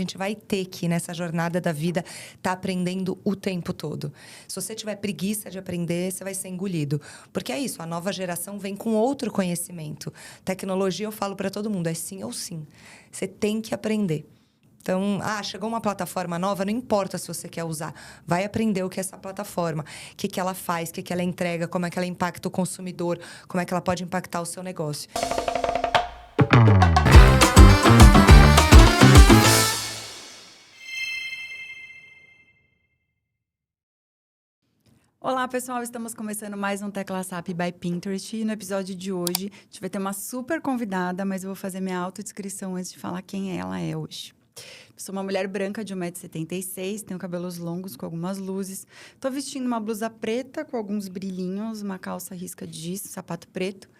A gente vai ter que, nessa jornada da vida, estar aprendendo o tempo todo. Se você tiver preguiça de aprender, você vai ser engolido. Porque é isso, a nova geração vem com outro conhecimento. Tecnologia, eu falo para todo mundo, é sim ou sim. Você tem que aprender. Então, chegou uma plataforma nova, não importa se você quer usar. Vai aprender o que é essa plataforma, o que ela faz, o que ela entrega, como é que ela impacta o consumidor, como é que ela pode impactar o seu negócio. Olá, pessoal! Estamos começando mais um Tecla SAP by Pinterest. E no episódio de hoje, a gente vai ter uma super convidada, mas eu vou fazer minha autodescrição antes de falar quem ela é hoje. Eu sou uma mulher branca de 1,76 m, tenho cabelos longos com algumas luzes. Estou vestindo uma blusa preta com alguns brilhinhos, uma calça risca de giz, sapato preto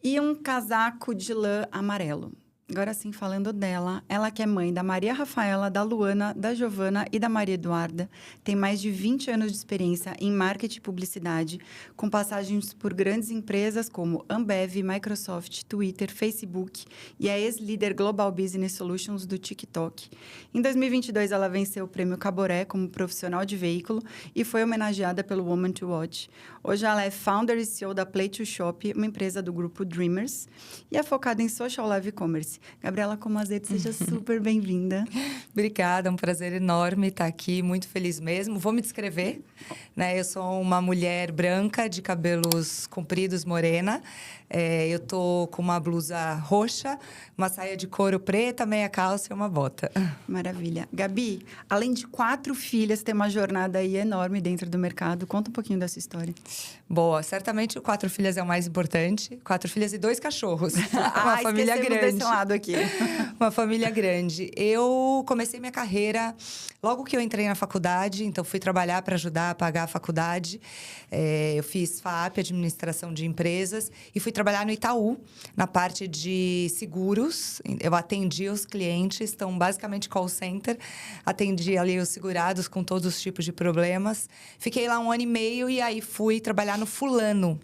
e um casaco de lã amarelo. Agora sim, falando dela, ela que é mãe da Maria Rafaela, da Luana, da Giovana e da Maria Eduarda, tem mais de 20 anos de experiência em marketing e publicidade, com passagens por grandes empresas como Ambev, Microsoft, Twitter, Facebook e é ex-líder Global Business Solutions do TikTok. Em 2022, ela venceu o Prêmio Caboré como profissional de veículo e foi homenageada pelo Woman to Watch. Hoje ela é founder e CEO da Play to Shop, uma empresa do grupo Dreamers, e é focada em social live commerce. Gabriela Comazeto, seja super bem-vinda. Obrigada, é um prazer enorme estar aqui, muito feliz mesmo. Vou me descrever, né? Eu sou uma mulher branca, de cabelos compridos, morena. Eu tô com uma blusa roxa, uma saia de couro preta, meia calça e uma bota. Maravilha. Gabi, além de 4 filhas, tem uma jornada aí enorme dentro do mercado. Conta um pouquinho dessa história. Boa, certamente o 4 filhas é o mais importante. 4 filhas e 2 cachorros. Uma família grande. Desse lado aqui. Uma família grande. Eu comecei minha carreira logo que eu entrei na faculdade, então fui trabalhar para ajudar a pagar a faculdade. Eu fiz FAP, Administração de Empresas, e fui trabalhar no Itaú, na parte de seguros. Eu atendia os clientes, então basicamente call center. Atendia ali os segurados com todos os tipos de problemas. Fiquei lá 1 ano e meio e aí fui trabalhar no Fulano.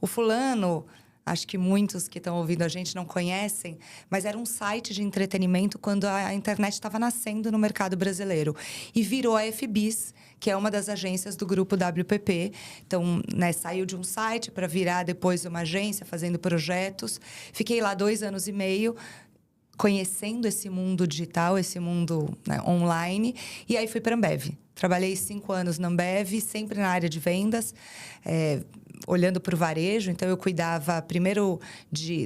O Fulano, acho que muitos que estão ouvindo a gente não conhecem, mas era um site de entretenimento quando a internet estava nascendo no mercado brasileiro. E virou a FBIS, que é uma das agências do grupo WPP. Então, né, saiu de um site para virar depois uma agência, fazendo projetos. Fiquei lá 2 anos e meio, conhecendo esse mundo digital, esse mundo, né, online. E aí fui para a Ambev. Trabalhei 5 anos na Ambev, sempre na área de vendas, olhando para o varejo. Então, eu cuidava primeiro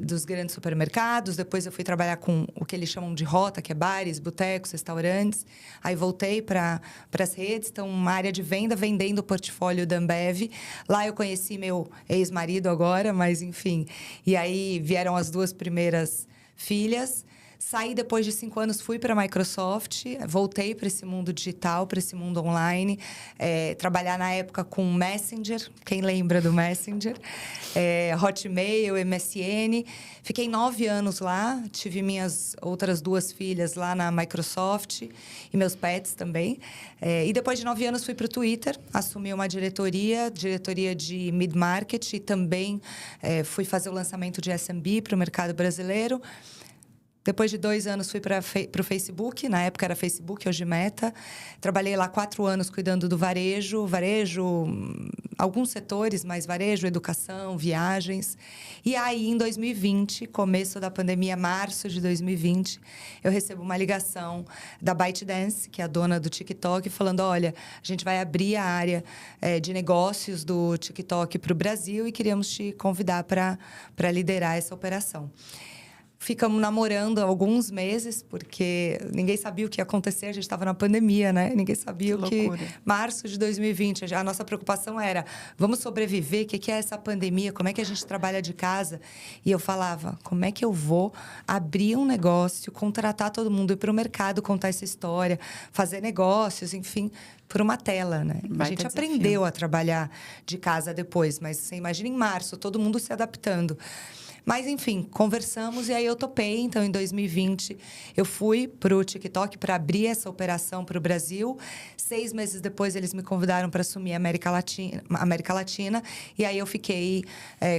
dos grandes supermercados, depois eu fui trabalhar com o que eles chamam de rota, que é bares, botecos, restaurantes. Aí voltei para as redes, então uma área de venda, vendendo o portfólio da Ambev. Lá eu conheci meu ex-marido agora, mas enfim. E aí vieram as 2 primeiras filhas. Saí depois de 5 anos, fui para a Microsoft, voltei para esse mundo digital, para esse mundo online. Trabalhar na época com Messenger, quem lembra do Messenger? Hotmail, MSN. Fiquei 9 anos lá, tive minhas outras 2 filhas lá na Microsoft e meus pets também. E depois de 9 anos fui para o Twitter, assumi uma diretoria de mid-market e também fui fazer o lançamento de SMB para o mercado brasileiro. Depois de 2 anos, fui para o Facebook. Na época era Facebook, hoje Meta. Trabalhei lá 4 anos cuidando do varejo. Alguns setores, mas varejo, educação, viagens. E aí, em 2020, começo da pandemia, março de 2020, eu recebo uma ligação da ByteDance, que é a dona do TikTok, falando, olha, a gente vai abrir a área de negócios do TikTok para o Brasil e queríamos te convidar para liderar essa operação. Ficamos namorando alguns meses, porque ninguém sabia o que ia acontecer. A gente estava na pandemia, né? Ninguém sabia o que... Março de 2020, a nossa preocupação era, vamos sobreviver? O que é essa pandemia? Como é que a gente trabalha de casa? E eu falava, como é que eu vou abrir um negócio, contratar todo mundo, ir para o mercado, contar essa história, fazer negócios, enfim, por uma tela, né? A gente aprendeu a trabalhar de casa depois, mas você imagina em março, todo mundo se adaptando. Mas, enfim, conversamos e aí eu topei. Então, em 2020, eu fui para o TikTok para abrir essa operação para o Brasil. 6 meses depois, eles me convidaram para assumir a América Latina. E aí eu fiquei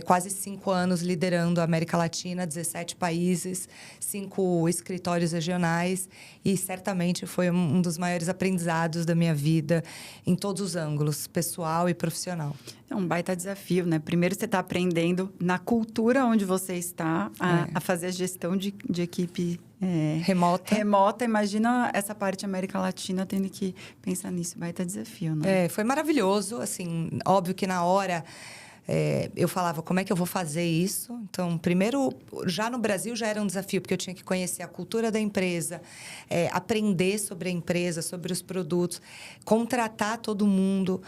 quase 5 anos liderando a América Latina, 17 países, 5 escritórios regionais. E certamente foi um dos maiores aprendizados da minha vida em todos os ângulos, pessoal e profissional. É um baita desafio, né? Primeiro, você está aprendendo na cultura onde você está a fazer a gestão de equipe remota. Imagina essa parte América Latina tendo que pensar nisso. Baita desafio, né? Foi maravilhoso. Assim, óbvio que na hora... eu falava, como é que eu vou fazer isso? Então, primeiro, já no Brasil já era um desafio, porque eu tinha que conhecer a cultura da empresa, aprender sobre a empresa, sobre os produtos, contratar todo mundo,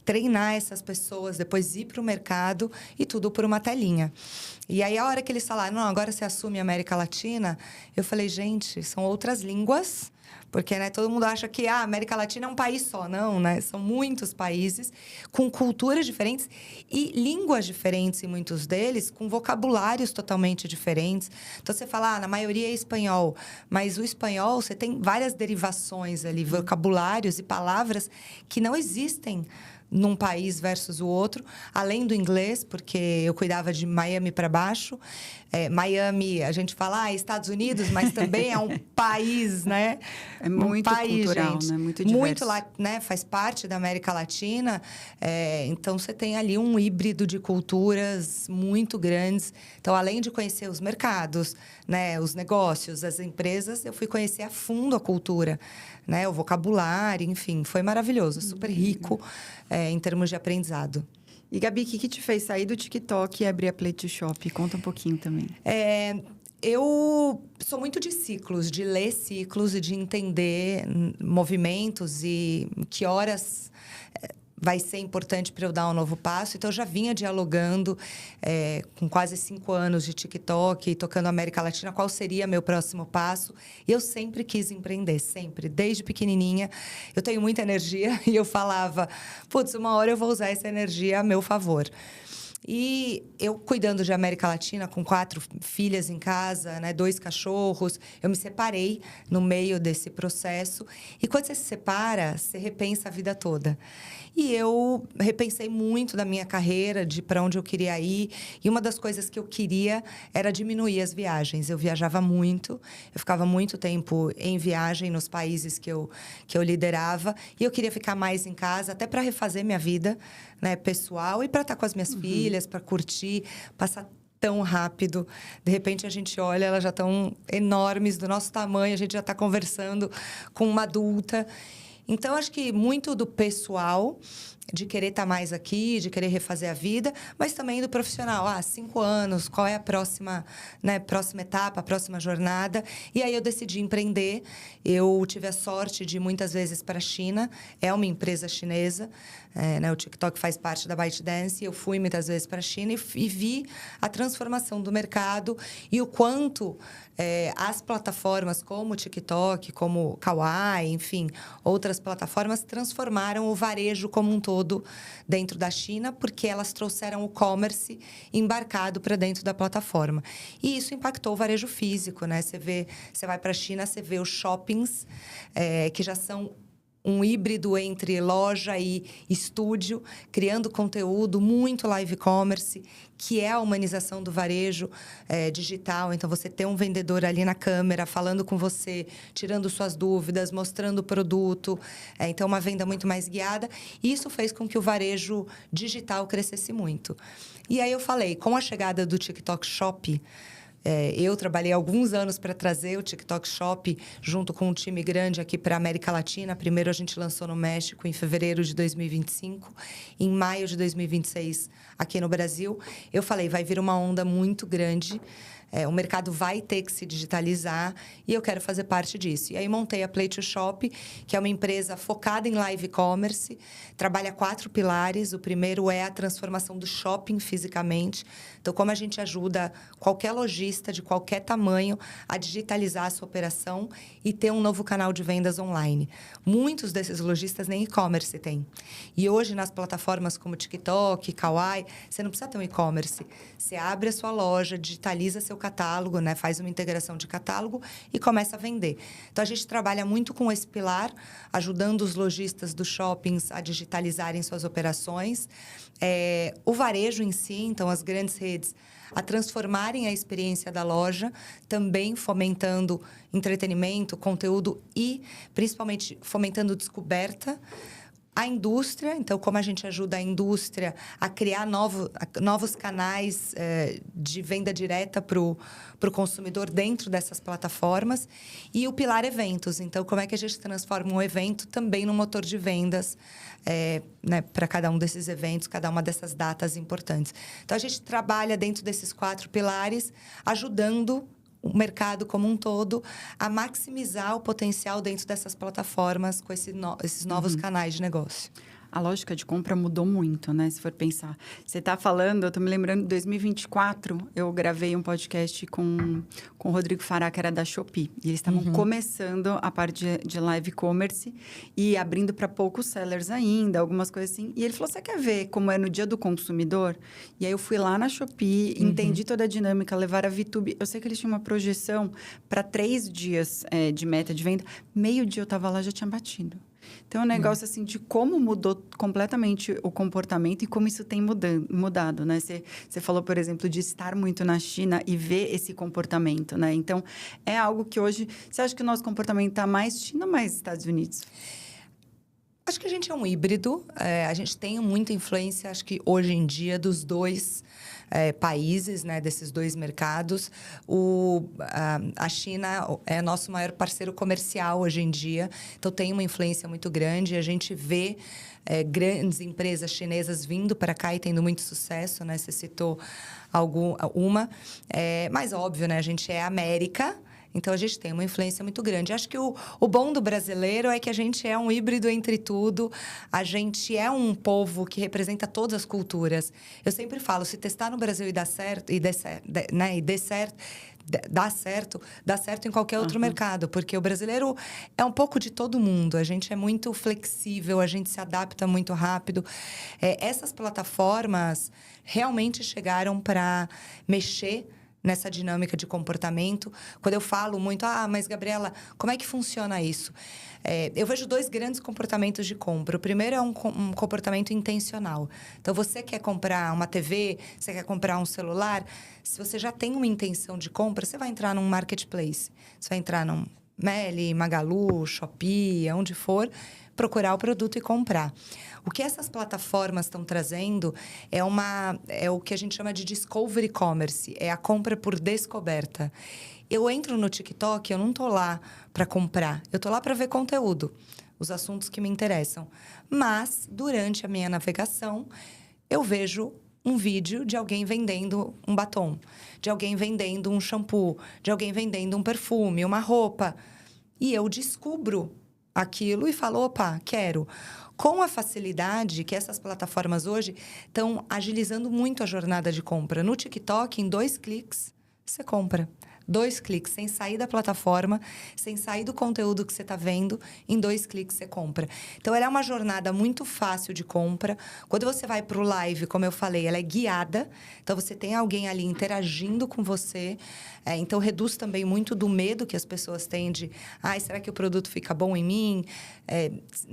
treinar essas pessoas, depois ir para o mercado e tudo por uma telinha. E aí, a hora que eles falaram, não, agora você assume a América Latina, eu falei, gente, são outras línguas... Porque, né, todo mundo acha que a América Latina é um país só. Não, né? São muitos países com culturas diferentes e línguas diferentes em muitos deles, com vocabulários totalmente diferentes. Então, você fala, na maioria é espanhol. Mas o espanhol, você tem várias derivações ali, vocabulários e palavras que não existem num país versus o outro, além do inglês, porque eu cuidava de Miami para baixo. Miami, a gente fala Estados Unidos, mas também é um país, né? É muito país, cultural, gente, né? Muito diverso. Muito, né? Faz parte da América Latina. Então, você tem ali um híbrido de culturas muito grandes. Então, além de conhecer os mercados, né? Os negócios, as empresas, eu fui conhecer a fundo a cultura, né? O vocabulário, enfim. Foi maravilhoso, super rico em termos de aprendizado. E, Gabi, o que te fez sair do TikTok e abrir a Play to Shop? Conta um pouquinho também. Eu sou muito de ciclos, de ler ciclos e de entender movimentos e que horas vai ser importante para eu dar um novo passo. Então, eu já vinha dialogando com quase 5 anos de TikTok, tocando América Latina, qual seria meu próximo passo. E eu sempre quis empreender, sempre. Desde pequenininha, eu tenho muita energia e eu falava, putz, uma hora eu vou usar essa energia a meu favor. E eu, cuidando de América Latina, com 4 filhas em casa, né, 2 cachorros, eu me separei no meio desse processo. E quando você se separa, você repensa a vida toda. E eu repensei muito da minha carreira, de para onde eu queria ir. E uma das coisas que eu queria era diminuir as viagens. Eu viajava muito, eu ficava muito tempo em viagem nos países que eu liderava. E eu queria ficar mais em casa, até para refazer minha vida, né, pessoal e para estar com as minhas filhas, para curtir, passar tão rápido. De repente, a gente olha, elas já estão enormes, do nosso tamanho, a gente já está conversando com uma adulta. Então, acho que muito do pessoal, de querer estar mais aqui, de querer refazer a vida, mas também do profissional. 5 anos, qual é a próxima etapa, a próxima jornada? E aí, eu decidi empreender. Eu tive a sorte de ir muitas vezes para a China. É uma empresa chinesa. Né? O TikTok faz parte da ByteDance. Eu fui muitas vezes para a China e vi a transformação do mercado e o quanto as plataformas como o TikTok, como o Kawaii, enfim, outras plataformas transformaram o varejo como um todo dentro da China, porque elas trouxeram o commerce embarcado para dentro da plataforma. E isso impactou o varejo físico, né? Você vai para a China, você vê os shoppings que já são um híbrido entre loja e estúdio, criando conteúdo, muito live commerce, que é a humanização do varejo digital. Então, você tem um vendedor ali na câmera, falando com você, tirando suas dúvidas, mostrando o produto. Então, uma venda muito mais guiada. E isso fez com que o varejo digital crescesse muito. E aí, eu falei, com a chegada do TikTok Shop... eu trabalhei alguns anos para trazer o TikTok Shop junto com um time grande aqui para a América Latina. Primeiro, a gente lançou no México em fevereiro de 2025. Em maio de 2026, aqui no Brasil. Eu falei, vai vir uma onda muito grande o mercado vai ter que se digitalizar e eu quero fazer parte disso. E aí montei a Play to Shop, que é uma empresa focada em live commerce, trabalha 4 pilares. O primeiro é a transformação do shopping fisicamente. Então, como a gente ajuda qualquer lojista de qualquer tamanho a digitalizar a sua operação e ter um novo canal de vendas online. Muitos desses lojistas nem e-commerce têm. E hoje, nas plataformas como TikTok, Kawaii, você não precisa ter um e-commerce. Você abre a sua loja, digitaliza seu catálogo, né? Faz uma integração de catálogo e começa a vender. Então, a gente trabalha muito com esse pilar, ajudando os lojistas dos shoppings a digitalizarem suas operações. O varejo em si, então, as grandes redes, a transformarem a experiência da loja, também fomentando entretenimento, conteúdo e, principalmente, fomentando descoberta. A indústria, então, como a gente ajuda a indústria a criar novos canais de venda direta para o consumidor dentro dessas plataformas. E o pilar eventos. Então, como é que a gente transforma um evento também num motor de vendas né, para cada um desses eventos, cada uma dessas datas importantes. Então, a gente trabalha dentro desses 4 pilares, ajudando o mercado como um todo a maximizar o potencial dentro dessas plataformas com esses novos canais de negócio. A lógica de compra mudou muito, né? Se for pensar. Você está falando, eu estou me lembrando, em 2024, eu gravei um podcast com o Rodrigo Fará, que era da Shopee. E eles estavam começando a parte de live commerce e abrindo para poucos sellers ainda, algumas coisas assim. E ele falou, você quer ver como é no dia do consumidor? E aí eu fui lá na Shopee, entendi toda a dinâmica, levar a VTube. Eu sei que eles tinham uma projeção para 3 dias de meta de venda. Meio dia eu estava lá, já tinha batido. Então, é um negócio, assim, de como mudou completamente o comportamento e como isso tem mudado, né? Você falou, por exemplo, de estar muito na China e ver esse comportamento, né? Então, é algo que hoje... Você acha que o nosso comportamento está mais China ou mais Estados Unidos? Acho que a gente é um híbrido. A gente tem muita influência, acho que hoje em dia, dos dois países, né, desses 2 mercados. A China é nosso maior parceiro comercial hoje em dia, então tem uma influência muito grande. A gente vê grandes empresas chinesas vindo para cá e tendo muito sucesso, né? Você citou uma. Mas, óbvio, né? A gente é América. Então, a gente tem uma influência muito grande. Acho que o bom do brasileiro é que a gente é um híbrido entre tudo. A gente é um povo que representa todas as culturas. Eu sempre falo, se testar no Brasil e dar certo, dá certo em qualquer outro mercado. Porque o brasileiro é um pouco de todo mundo. A gente é muito flexível, a gente se adapta muito rápido. Essas plataformas realmente chegaram para mexer nessa dinâmica de comportamento. Quando eu falo muito, mas Gabriela, como é que funciona isso? Eu vejo 2 grandes comportamentos de compra. O primeiro é um comportamento intencional. Então, você quer comprar uma TV, você quer comprar um celular, se você já tem uma intenção de compra, você vai entrar num marketplace. Você vai entrar num Meli, Magalu, Shopee, onde for, procurar o produto e comprar. O que essas plataformas estão trazendo é o que a gente chama de discovery commerce, é a compra por descoberta. Eu entro no TikTok, eu não estou lá para comprar, eu estou lá para ver conteúdo, os assuntos que me interessam. Mas, durante a minha navegação, eu vejo um vídeo de alguém vendendo um batom, de alguém vendendo um shampoo, de alguém vendendo um perfume, uma roupa. E eu descubro aquilo e falo, opa, quero. Com a facilidade que essas plataformas hoje estão agilizando muito a jornada de compra. No TikTok, em 2 cliques, você compra. 2 cliques, sem sair da plataforma, sem sair do conteúdo que você está vendo, em 2 cliques você compra. Então, ela é uma jornada muito fácil de compra. Quando você vai para o live, como eu falei, ela é guiada. Então, você tem alguém ali interagindo com você. Então, reduz também muito do medo que as pessoas têm de... será que o produto fica bom em mim?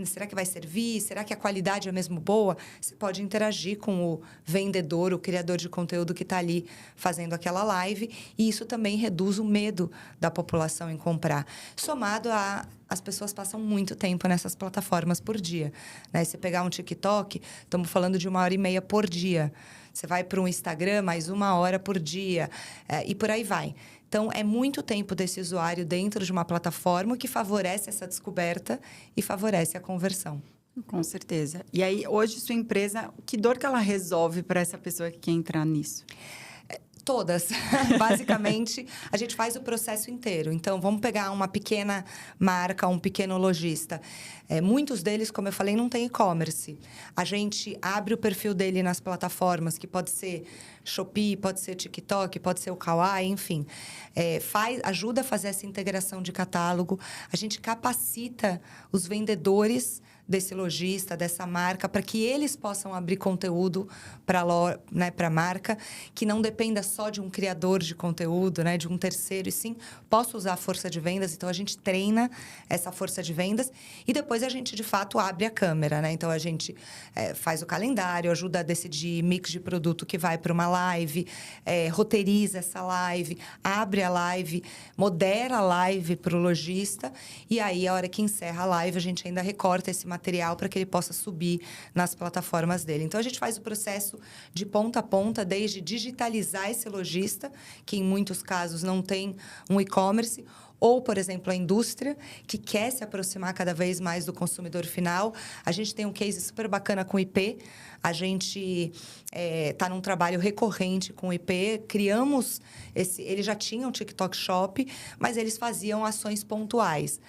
Será que vai servir? Será que a qualidade é mesmo boa? Você pode interagir com o vendedor, o criador de conteúdo que está ali fazendo aquela live. E isso também reduz o medo da população em comprar. Somado as pessoas passam muito tempo nessas plataformas por dia, né? Se pegar um TikTok, estamos falando de 1h30 por dia. Você vai para um Instagram, mais 1 hora por dia. E por aí vai. Então, é muito tempo desse usuário dentro de uma plataforma que favorece essa descoberta e favorece a conversão. Com certeza. E aí, hoje, sua empresa, que dor que ela resolve para essa pessoa que quer entrar nisso? Todas. Basicamente, a gente faz o processo inteiro. Então, vamos pegar uma pequena marca, um pequeno lojista. Muitos deles, como eu falei, não tem e-commerce. A gente abre o perfil dele nas plataformas, que pode ser Shopee, pode ser TikTok, pode ser o Kawaii, enfim. Ajuda a fazer essa integração de catálogo. A gente capacita os vendedores desse lojista, dessa marca, para que eles possam abrir conteúdo para a marca, que não dependa só de um criador de conteúdo, né, de um terceiro, e sim possa usar a força de vendas. Então, a gente treina essa força de vendas e depois a gente, de fato, abre a câmera, né? Então, a gente faz o calendário, ajuda a decidir mix de produto que vai para uma live, roteiriza essa live, abre a live, modera a live para o lojista e aí, a hora que encerra a live, a gente ainda recorta esse material para que ele possa subir nas plataformas dele. Então, a gente faz o processo de ponta a ponta, desde digitalizar esse lojista, que em muitos casos não tem um e-commerce, ou, por exemplo, a indústria, que quer se aproximar cada vez mais do consumidor final. A gente tem um case super bacana com o IP. A gente está num trabalho recorrente com o IP. Criamos eles já tinham um TikTok Shop, mas eles faziam ações pontuais.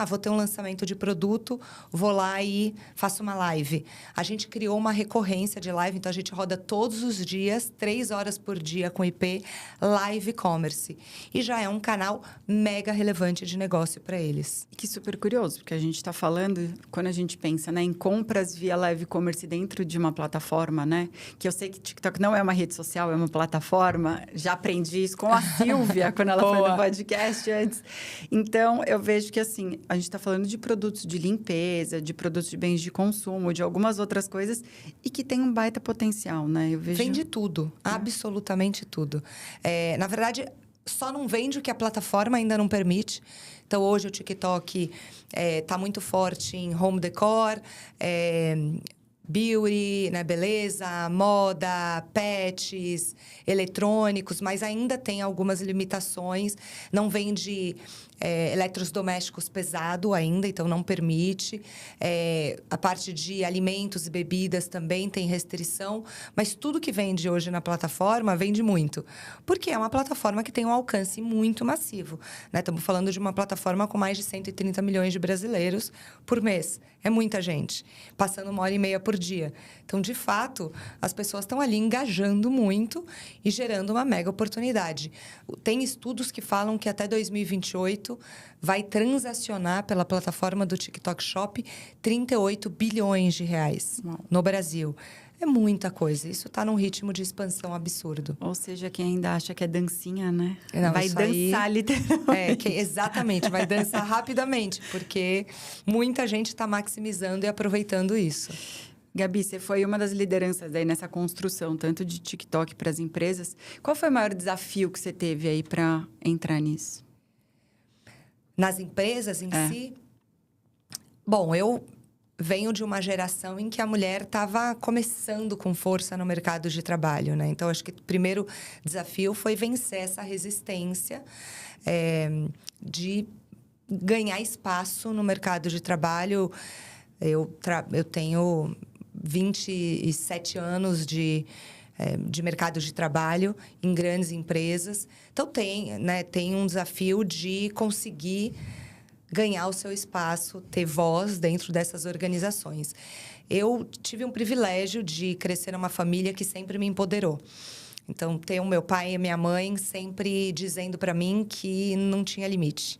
Vou ter um lançamento de produto, vou lá e faço uma live. A gente criou uma recorrência de live, então a gente roda todos os dias, 3 horas por dia com IP, live e-commerce. E já é um canal mega relevante de negócio para eles. Que super curioso, porque a gente está falando, quando a gente pensa, né, em compras via live e-commerce dentro de uma plataforma, né? Que eu sei que TikTok não é uma rede social, é uma plataforma. Já aprendi isso com a Silvia, quando ela foi no podcast antes. Então, eu vejo que, assim, a gente está falando de produtos de limpeza, de produtos de bens de consumo, de algumas outras coisas, e que tem um baita potencial, né? Eu vejo... Vende tudo, absolutamente tudo. Na verdade, só não vende o que a plataforma ainda não permite. Então, hoje o TikTok está muito forte em home decor, beauty, né, beleza, moda, pets, eletrônicos, mas ainda tem algumas limitações. Não vende eletrodomésticos pesado ainda, então não permite. A parte de alimentos e bebidas também tem restrição, mas tudo que vende hoje na plataforma vende muito, porque é uma plataforma que tem um alcance muito massivo, né? Estamos falando de uma plataforma com mais de 130 milhões de brasileiros por mês. É muita gente, passando 1h30 por dia. Então, de fato, as pessoas estão ali engajando muito e gerando uma mega oportunidade. Tem estudos que falam que até 2028 vai transacionar pela plataforma do TikTok Shop 38 bilhões de reais no Brasil. É muita coisa. Isso está num ritmo de expansão absurdo. Ou seja, quem ainda acha que é dancinha, né? Não, vai dançar literalmente. Exatamente, vai dançar rapidamente, porque muita gente está maximizando e aproveitando isso. Gabi, você foi uma das lideranças aí nessa construção, tanto de TikTok para as empresas. Qual foi o maior desafio que você teve aí para entrar nisso? Nas empresas em si? Bom, eu venho de uma geração em que a mulher estava começando com força no mercado de trabalho, né? Então, acho que o primeiro desafio foi vencer essa resistência de ganhar espaço no mercado de trabalho. Eu tenho 27 anos de mercado de trabalho em grandes empresas. Então, tem um desafio de conseguir ganhar o seu espaço, ter voz dentro dessas organizações. Eu tive um privilégio de crescer numa família que sempre me empoderou. Então, ter o meu pai e a minha mãe sempre dizendo para mim que não tinha limite,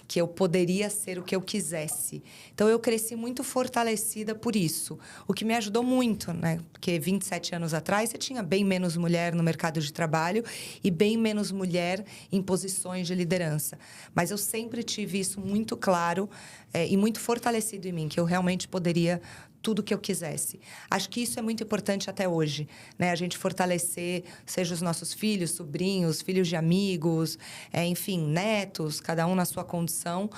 que eu poderia ser o que eu quisesse. Então, eu cresci muito fortalecida por isso, o que me ajudou muito, né? Porque 27 anos atrás, você tinha bem menos mulher no mercado de trabalho e bem menos mulher em posições de liderança. Mas eu sempre tive isso muito claro e muito fortalecido em mim, que eu realmente poderia tudo que eu quisesse. Acho que isso é muito importante até hoje, né? A gente fortalecer, seja os nossos filhos, sobrinhos, filhos de amigos, enfim, netos, cada um na sua condição,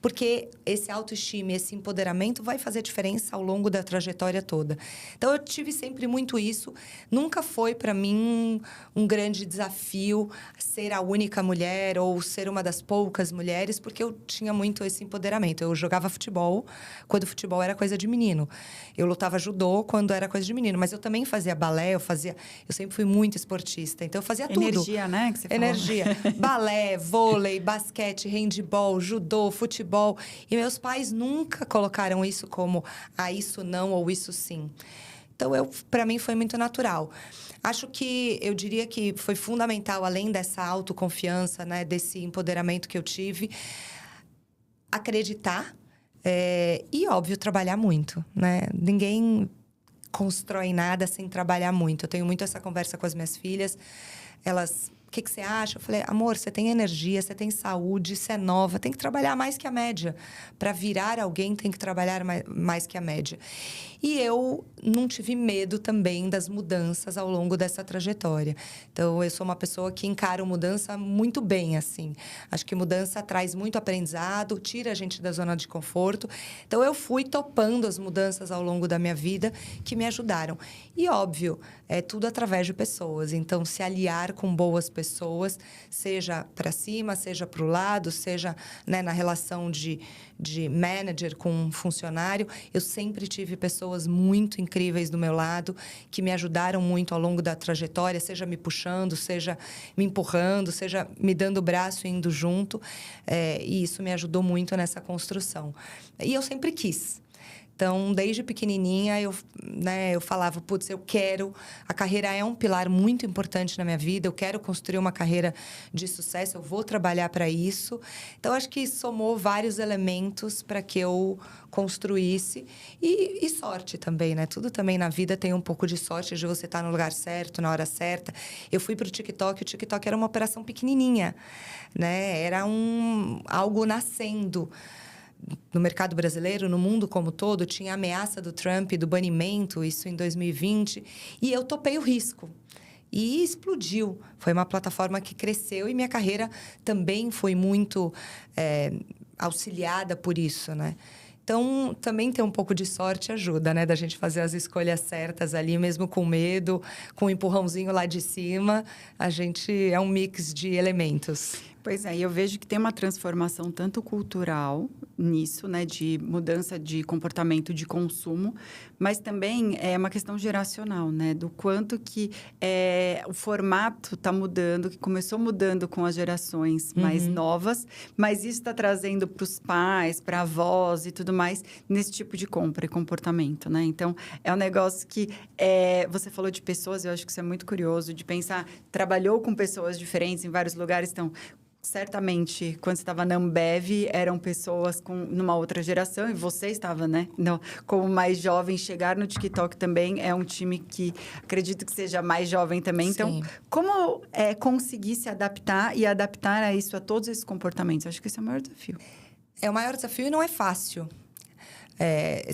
porque esse autoestima, esse empoderamento vai fazer diferença ao longo da trajetória toda. Então, eu tive sempre muito isso. Nunca foi, para mim, um grande desafio ser a única mulher ou ser uma das poucas mulheres, porque eu tinha muito esse empoderamento. Eu jogava futebol quando o futebol era coisa de menino. Eu lutava judô quando era coisa de menino, mas eu também fazia balé, eu sempre fui muito esportista, então eu fazia tudo. Energia, né, que você falou. Energia. Balé, vôlei, basquete, handebol, judô, futebol. E meus pais nunca colocaram isso como isso não ou isso sim. Então, para mim, foi muito natural. Eu diria que foi fundamental, além dessa autoconfiança, né, desse empoderamento que eu tive, acreditar e, óbvio, trabalhar muito, né? Ninguém constrói nada sem trabalhar muito. Eu tenho muito essa conversa com as minhas filhas. Elas... O que você acha? Eu falei, amor, você tem energia, você tem saúde, você é nova, tem que trabalhar mais que a média. Para virar alguém, tem que trabalhar mais que a média. E eu não tive medo também das mudanças ao longo dessa trajetória. Então, eu sou uma pessoa que encara mudança muito bem, assim. Acho que mudança traz muito aprendizado, tira a gente da zona de conforto. Então, eu fui topando as mudanças ao longo da minha vida que me ajudaram. E, óbvio, é tudo através de pessoas. Então, se aliar com boas pessoas, seja para cima, seja para o lado, seja, né, na relação de manager com um funcionário. Eu sempre tive pessoas muito incríveis do meu lado, que me ajudaram muito ao longo da trajetória, seja me puxando, seja me empurrando, seja me dando o braço e indo junto. E isso me ajudou muito nessa construção. E eu sempre quis. Então, desde pequenininha, eu falava, putz, eu quero... A carreira é um pilar muito importante na minha vida, eu quero construir uma carreira de sucesso, eu vou trabalhar para isso. Então, acho que somou vários elementos para que eu construísse. E sorte também, né? Tudo também na vida tem um pouco de sorte, de você estar no lugar certo, na hora certa. Eu fui para o TikTok era uma operação pequenininha, né? Era algo nascendo. No mercado brasileiro, no mundo como todo, tinha a ameaça do Trump, do banimento, isso em 2020. E eu topei o risco. E explodiu. Foi uma plataforma que cresceu e minha carreira também foi muito auxiliada por isso, né? Então, também ter um pouco de sorte ajuda, né? Da gente fazer as escolhas certas ali, mesmo com medo, com um empurrãozinho lá de cima. A gente é um mix de elementos. Pois é, e eu vejo que tem uma transformação tanto cultural nisso, né, de mudança de comportamento de consumo, mas também é uma questão geracional, né, do quanto que o formato está mudando, que começou mudando com as gerações mais novas, mas isso está trazendo para os pais, para avós e tudo mais, nesse tipo de compra e comportamento, né? Então, é um negócio que você falou de pessoas, eu acho que isso é muito curioso, de pensar, trabalhou com pessoas diferentes em vários lugares, então... Certamente, quando você estava na Ambev, eram pessoas numa outra geração, e você estava, né? Como mais jovem, chegar no TikTok também é um time que acredito que seja mais jovem também. Sim. Então, como conseguir se adaptar e adaptar a isso, a todos esses comportamentos? Acho que esse é o maior desafio. É o maior desafio e não é fácil.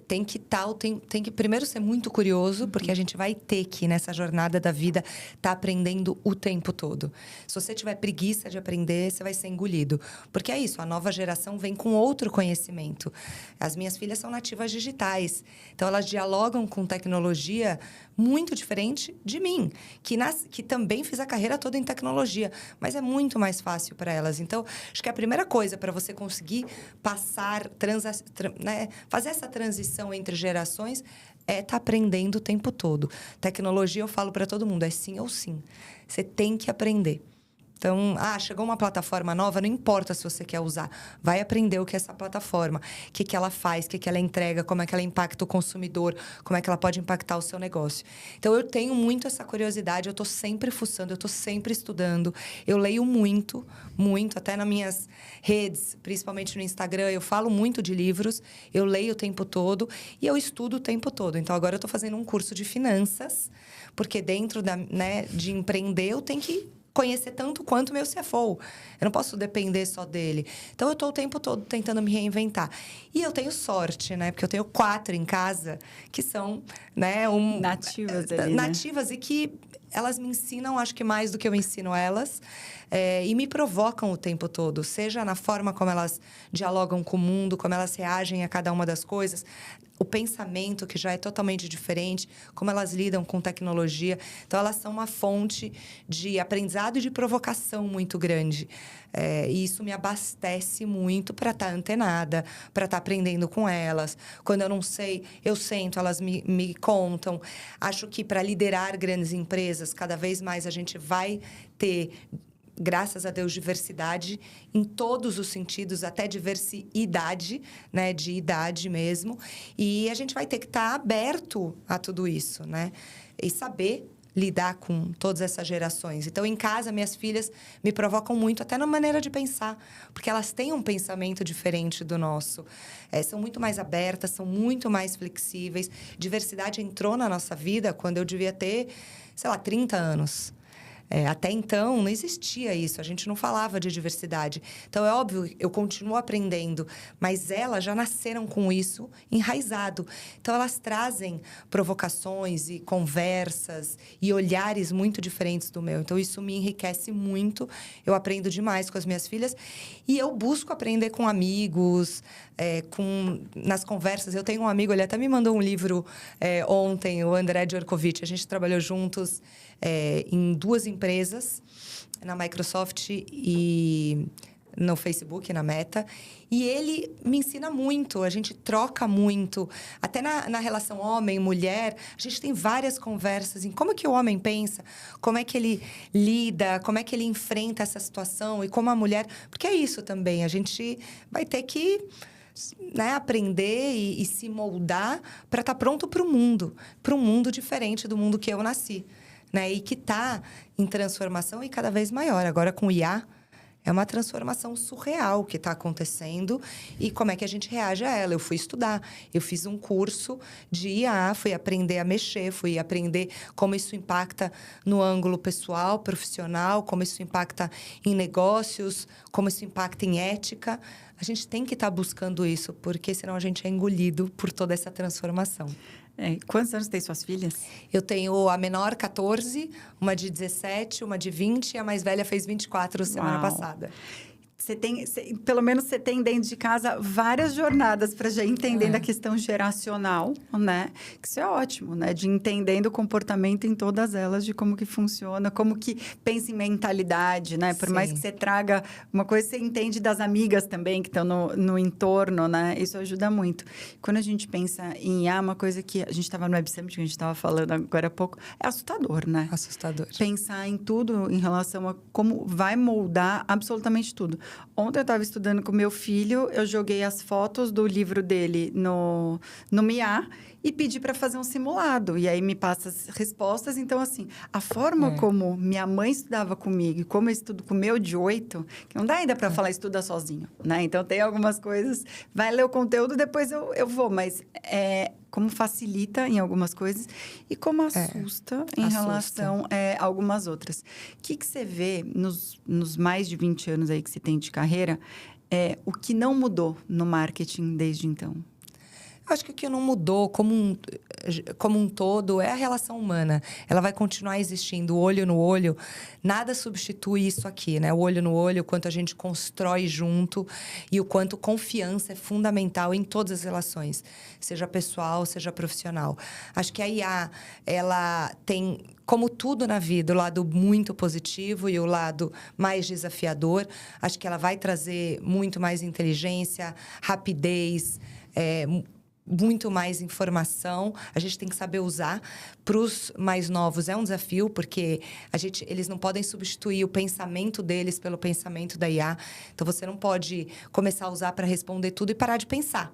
Tem que primeiro ser muito curioso, porque a gente vai ter que, nessa jornada da vida, tá aprendendo o tempo todo. Se você tiver preguiça de aprender, você vai ser engolido. Porque é isso, a nova geração vem com outro conhecimento. As minhas filhas são nativas digitais. Então, elas dialogam com tecnologia muito diferente de mim, que também fiz a carreira toda em tecnologia. Mas é muito mais fácil para elas. Então, acho que a primeira coisa para você conseguir passar, fazer essa transição entre gerações tá aprendendo o tempo todo. Tecnologia, eu falo para todo mundo, é sim ou sim. Você tem que aprender. Então, chegou uma plataforma nova, não importa se você quer usar. Vai aprender o que é essa plataforma, o que ela faz, o que ela entrega, como é que ela impacta o consumidor, como é que ela pode impactar o seu negócio. Então, eu tenho muito essa curiosidade, eu estou sempre fuçando, eu estou sempre estudando. Eu leio muito, muito, até nas minhas redes, principalmente no Instagram, eu falo muito de livros, eu leio o tempo todo e eu estudo o tempo todo. Então, agora eu estou fazendo um curso de finanças, porque dentro de empreender, eu tenho que conhecer tanto quanto o meu CFO. Eu não posso depender só dele. Então, eu estou o tempo todo tentando me reinventar. E eu tenho sorte, né? Porque eu tenho 4 em casa que são, né? Nativas ali, nativas, né? E que elas me ensinam, acho que mais do que eu ensino elas. E me provocam o tempo todo. Seja na forma como elas dialogam com o mundo, como elas reagem a cada uma das coisas. O pensamento, que já é totalmente diferente. Como elas lidam com tecnologia. Então, elas são uma fonte de aprendizado e de provocação muito grande. E isso me abastece muito para estar antenada, para estar aprendendo com elas. Quando eu não sei, eu sento, elas me contam. Acho que para liderar grandes empresas, cada vez mais a gente vai ter, graças a Deus, diversidade em todos os sentidos, até diversidade, né, de idade mesmo. E a gente vai ter que estar aberto a tudo isso, né? E saber lidar com todas essas gerações. Então, em casa, minhas filhas me provocam muito, até na maneira de pensar, porque elas têm um pensamento diferente do nosso. São muito mais abertas, são muito mais flexíveis. Diversidade entrou na nossa vida quando eu devia ter, sei lá, 30 anos. Até então, não existia isso. A gente não falava de diversidade. Então, é óbvio, eu continuo aprendendo. Mas elas já nasceram com isso enraizado. Então, elas trazem provocações e conversas e olhares muito diferentes do meu. Então, isso me enriquece muito. Eu aprendo demais com as minhas filhas. E eu busco aprender com amigos, nas conversas. Eu tenho um amigo, ele até me mandou um livro ontem, o André Djorkovic. A gente trabalhou juntos em 2 empresas, na Microsoft e no Facebook, na Meta. E ele me ensina muito, a gente troca muito. Até na relação homem-mulher, a gente tem várias conversas em como que o homem pensa, como é que ele lida, como é que ele enfrenta essa situação e como a mulher... Porque é isso também, a gente vai ter que... né, aprender e se moldar para estar pronto para um mundo diferente do mundo que eu nasci, né? E que está em transformação e cada vez maior. Agora, com o IA, é uma transformação surreal que está acontecendo e como é que a gente reage a ela. Eu fui estudar, eu fiz um curso de IA, fui aprender a mexer, fui aprender como isso impacta no ângulo pessoal, profissional, como isso impacta em negócios, como isso impacta em ética. A gente tem que estar buscando isso, porque senão a gente é engolido por toda essa transformação. Quantos anos tem suas filhas? Eu tenho a menor, 14, uma de 17, uma de 20 e a mais velha fez 24 semana passada. Pelo menos você tem dentro de casa várias jornadas para já entendendo a questão geracional, né? Que isso é ótimo, né? De entendendo o comportamento em todas elas, de como que funciona, como que pensa em mentalidade, né? Por mais que você traga uma coisa, você entende das amigas também que estão no entorno, né? Isso ajuda muito. Quando a gente pensa em IA, uma coisa que a gente estava no Web Summit, que a gente estava falando agora há pouco, é assustador, né? Assustador. Pensar em tudo em relação a como vai moldar absolutamente tudo. Ontem eu estava estudando com meu filho, eu joguei as fotos do livro dele no Mia e pedi para fazer um simulado. E aí me passa as respostas. Então, assim, a forma como minha mãe estudava comigo e como eu estudo com o meu de 8, que não dá ainda para falar estuda sozinho, né? Então, tem algumas coisas... Vai ler o conteúdo, depois eu vou. Mas como facilita em algumas coisas e como assusta em relação a algumas outras. O que você vê nos mais de 20 anos aí que você tem de carreira, o que não mudou no marketing desde então? Eu acho que o que não mudou como um todo é a relação humana. Ela vai continuar existindo, olho no olho. Nada substitui isso aqui, né? O olho no olho, o quanto a gente constrói junto e o quanto confiança é fundamental em todas as relações, seja pessoal, seja profissional. Acho que a IA, ela tem, como tudo na vida, o lado muito positivo e o lado mais desafiador. Acho que ela vai trazer muito mais inteligência, rapidez, muito mais informação. A gente tem que saber usar. Para os mais novos é um desafio, porque eles não podem substituir o pensamento deles pelo pensamento da IA. Então, você não pode começar a usar para responder tudo e parar de pensar,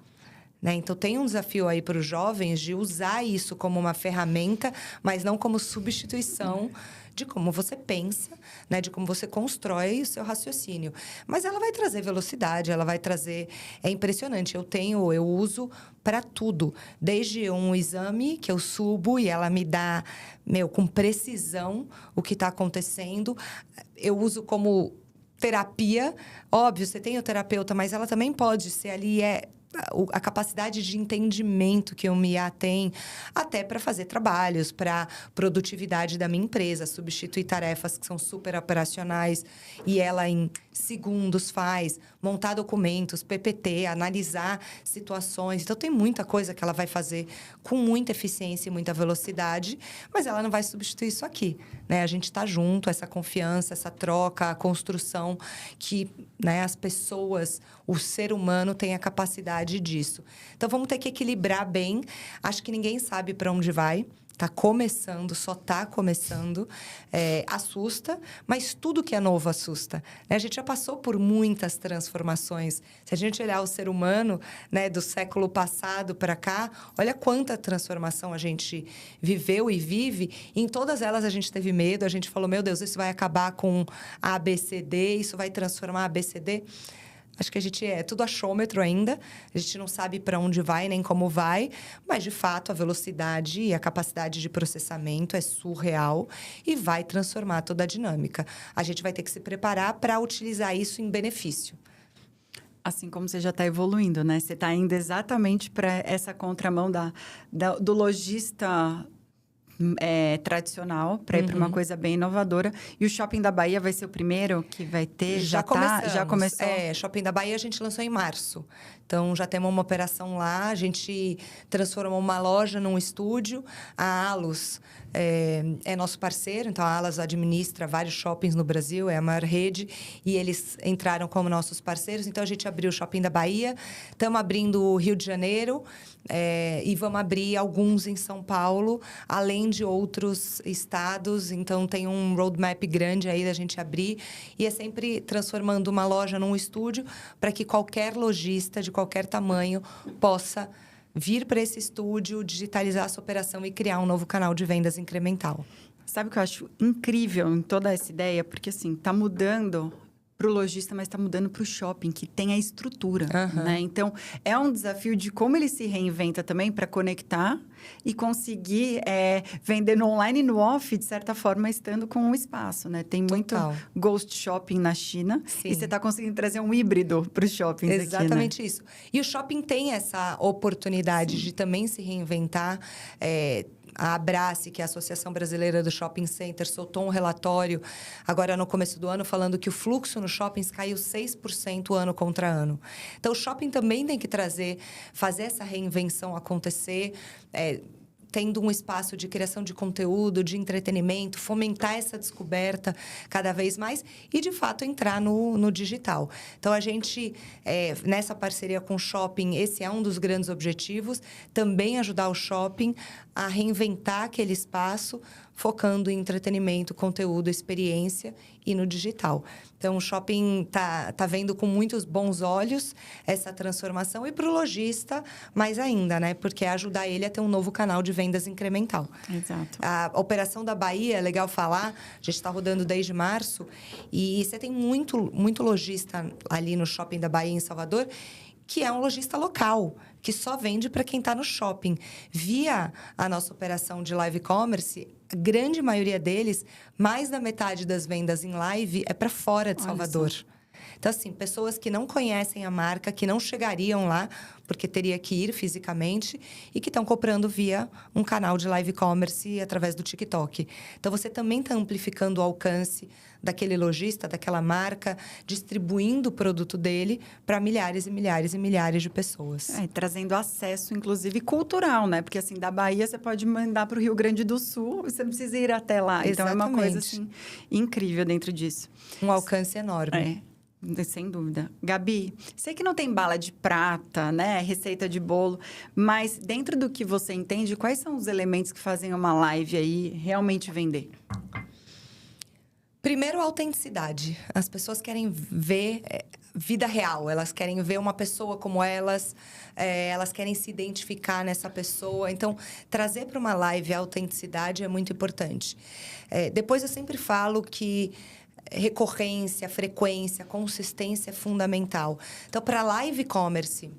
né? Então, tem um desafio aí para os jovens de usar isso como uma ferramenta, mas não como substituição de como você pensa, né? De como você constrói o seu raciocínio. Mas ela vai trazer velocidade, ela vai trazer... É impressionante. Eu uso para tudo. Desde um exame que eu subo e ela me dá, com precisão o que está acontecendo. Eu uso como terapia. Óbvio, você tem o terapeuta, mas ela também pode ser ali a capacidade de entendimento que o MIA tem, até para fazer trabalhos, para produtividade da minha empresa, substituir tarefas que são super operacionais e ela em segundos faz, montar documentos, PPT, analisar situações. Então, tem muita coisa que ela vai fazer com muita eficiência e muita velocidade, mas ela não vai substituir isso aqui, né? A gente está junto, essa confiança, essa troca, a construção que, né, as pessoas, o ser humano tem a capacidade disso. Então, vamos ter que equilibrar bem. Acho que ninguém sabe para onde vai. Está começando, só está começando. Assusta, mas tudo que é novo assusta. Né? A gente já passou por muitas transformações. Se a gente olhar o ser humano, né, do século passado para cá, olha quanta transformação a gente viveu e vive. E em todas elas a gente teve medo. A gente falou, meu Deus, isso vai acabar com a ABCD, isso vai transformar a ABCD. Acho que a gente é tudo achômetro ainda. A gente não sabe para onde vai, nem como vai. Mas, de fato, a velocidade e a capacidade de processamento é surreal e vai transformar toda a dinâmica. A gente vai ter que se preparar para utilizar isso em benefício. Assim como você já está evoluindo, né? Você está indo exatamente para essa contramão do lojista tradicional para ir para uma coisa bem inovadora. E o Shopping da Bahia vai ser o primeiro que vai ter? Já começou? Shopping da Bahia a gente lançou em março. Então, já temos uma operação lá. A gente transformou uma loja num estúdio. A Allos é nosso parceiro. Então, a Allos administra vários shoppings no Brasil. É a maior rede. E eles entraram como nossos parceiros. Então, a gente abriu o Shopping da Bahia. Estamos abrindo o Rio de Janeiro. E vamos abrir alguns em São Paulo, além de outros estados. Então, tem um roadmap grande aí da gente abrir. E é sempre transformando uma loja num estúdio para que qualquer lojista de qualquer tamanho possa vir para esse estúdio, digitalizar essa operação e criar um novo canal de vendas incremental. Sabe o que eu acho incrível em toda essa ideia? Porque, assim, está mudando para o lojista, mas está mudando para o shopping, que tem a estrutura, né? Então, é um desafio de como ele se reinventa também para conectar e conseguir vender no online e no off, de certa forma, estando com o espaço, né? Tem muito ghost shopping na China. Sim. E você está conseguindo trazer um híbrido para os shoppings aqui, né? Exatamente isso. E o shopping tem essa oportunidade de também se reinventar. A Abrace, que é a Associação Brasileira do Shopping Center, soltou um relatório agora no começo do ano falando que o fluxo nos shoppings caiu 6% ano contra ano. Então, o shopping também tem que fazer essa reinvenção acontecer, tendo um espaço de criação de conteúdo, de entretenimento, fomentar essa descoberta cada vez mais e, de fato, entrar no digital. Então, a gente, nessa parceria com o shopping, esse é um dos grandes objetivos, também ajudar o shopping a reinventar aquele espaço, focando em entretenimento, conteúdo, experiência e no digital. Então, o shopping tá vendo com muitos bons olhos essa transformação e para o lojista, mais ainda, né? Porque é ajudar ele a ter um novo canal de vendas incremental. Exato. A operação da Bahia, é legal falar, a gente está rodando desde março e você tem muito lojista ali no shopping da Bahia, em Salvador, que é um lojista local, que só vende para quem está no shopping. Via a nossa operação de live commerce, a grande maioria deles, mais da metade das vendas em live é para fora de Salvador. Então, assim, pessoas que não conhecem a marca, que não chegariam lá, porque teria que ir fisicamente, e que estão comprando via um canal de live commerce através do TikTok. Então, você também está amplificando o alcance daquele lojista, daquela marca, distribuindo o produto dele para milhares e milhares e milhares de pessoas. Trazendo acesso, inclusive, cultural, né? Porque, assim, da Bahia você pode mandar para o Rio Grande do Sul, você não precisa ir até lá. Exatamente. Então, é uma coisa, assim, incrível dentro disso. Um alcance enorme. Sem dúvida. Gabi, sei que não tem bala de prata, né? Receita de bolo, mas dentro do que você entende, quais são os elementos que fazem uma live aí realmente vender? Primeiro, a autenticidade. As pessoas querem ver vida real. Elas querem ver uma pessoa como elas. Elas querem se identificar nessa pessoa. Então, trazer para uma live a autenticidade é muito importante. Depois, eu sempre falo que recorrência, frequência, consistência é fundamental. Então, para live commerce,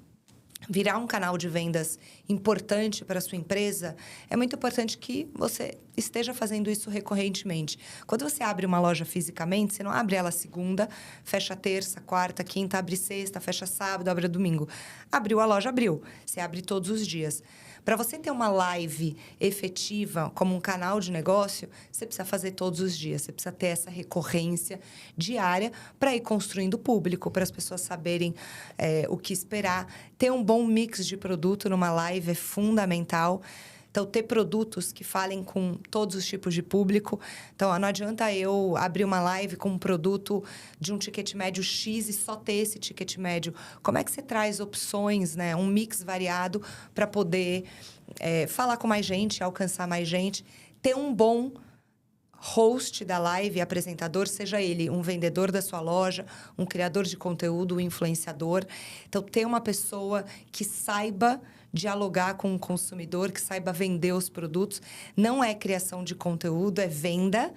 virar um canal de vendas importante para a sua empresa, é muito importante que você esteja fazendo isso recorrentemente. Quando você abre uma loja fisicamente, você não abre ela segunda, fecha terça, quarta, quinta, abre sexta, fecha sábado, abre domingo. Abriu a loja, abriu. Você abre todos os dias. Para você ter uma live efetiva como um canal de negócio, você precisa fazer todos os dias. Você precisa ter essa recorrência diária para ir construindo público, para as pessoas saberem o que esperar. Ter um bom mix de produto numa live é fundamental. Então, ter produtos que falem com todos os tipos de público. Então, não adianta eu abrir uma live com um produto de um ticket médio X e só ter esse ticket médio. Como é que você traz opções, né? Um mix variado para poder falar com mais gente, alcançar mais gente. Ter um bom host da live, apresentador, seja ele um vendedor da sua loja, um criador de conteúdo, um influenciador. Então, ter uma pessoa que saiba dialogar com o consumidor, que saiba vender os produtos. Não é criação de conteúdo, é venda.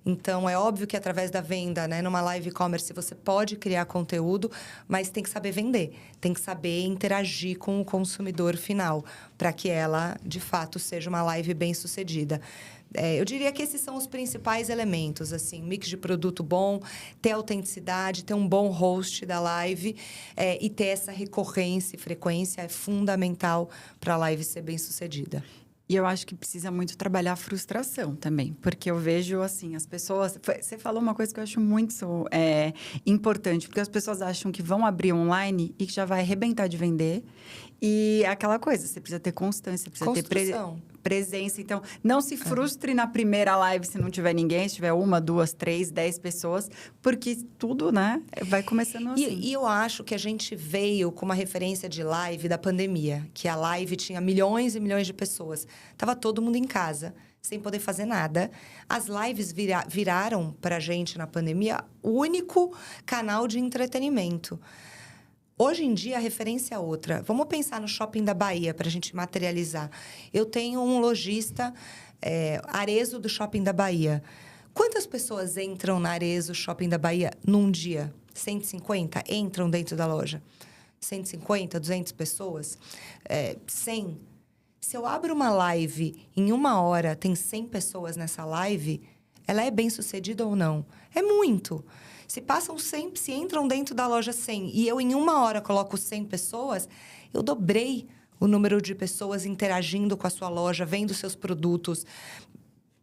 Então, é óbvio que através da venda, né, numa live e-commerce, você pode criar conteúdo, mas tem que saber vender. Tem que saber interagir com o consumidor final, para que ela, de fato, seja uma live bem-sucedida. Eu diria que esses são os principais elementos, assim, mix de produto bom, ter autenticidade, ter um bom host da live e ter essa recorrência e frequência é fundamental para a live ser bem-sucedida. E eu acho que precisa muito trabalhar a frustração também, porque eu vejo, assim, as pessoas... Você falou uma coisa que eu acho muito importante, porque as pessoas acham que vão abrir online e que já vai arrebentar de vender. E aquela coisa, você precisa ter constância, precisa ter presença. Então, não se frustre na primeira live se não tiver ninguém, se tiver 1, 2, 3, 10 pessoas, porque tudo, né, vai começando assim. E eu acho que a gente veio com uma referência de live da pandemia, que a live tinha milhões e milhões de pessoas. Tava todo mundo em casa, sem poder fazer nada. As lives viraram pra gente na pandemia o único canal de entretenimento. Hoje em dia, a referência é outra. Vamos pensar no Shopping da Bahia, para a gente materializar. Eu tenho um lojista, Arezzo, do Shopping da Bahia. Quantas pessoas entram na Arezzo Shopping da Bahia num dia? 150 entram dentro da loja? 150, 200 pessoas? 100? Se eu abro uma live, em 1 hora tem 100 pessoas nessa live, ela é bem-sucedida ou não? É muito. Se entram dentro da loja 100 e eu em 1 hora coloco 100 pessoas, eu dobrei o número de pessoas interagindo com a sua loja, vendo seus produtos,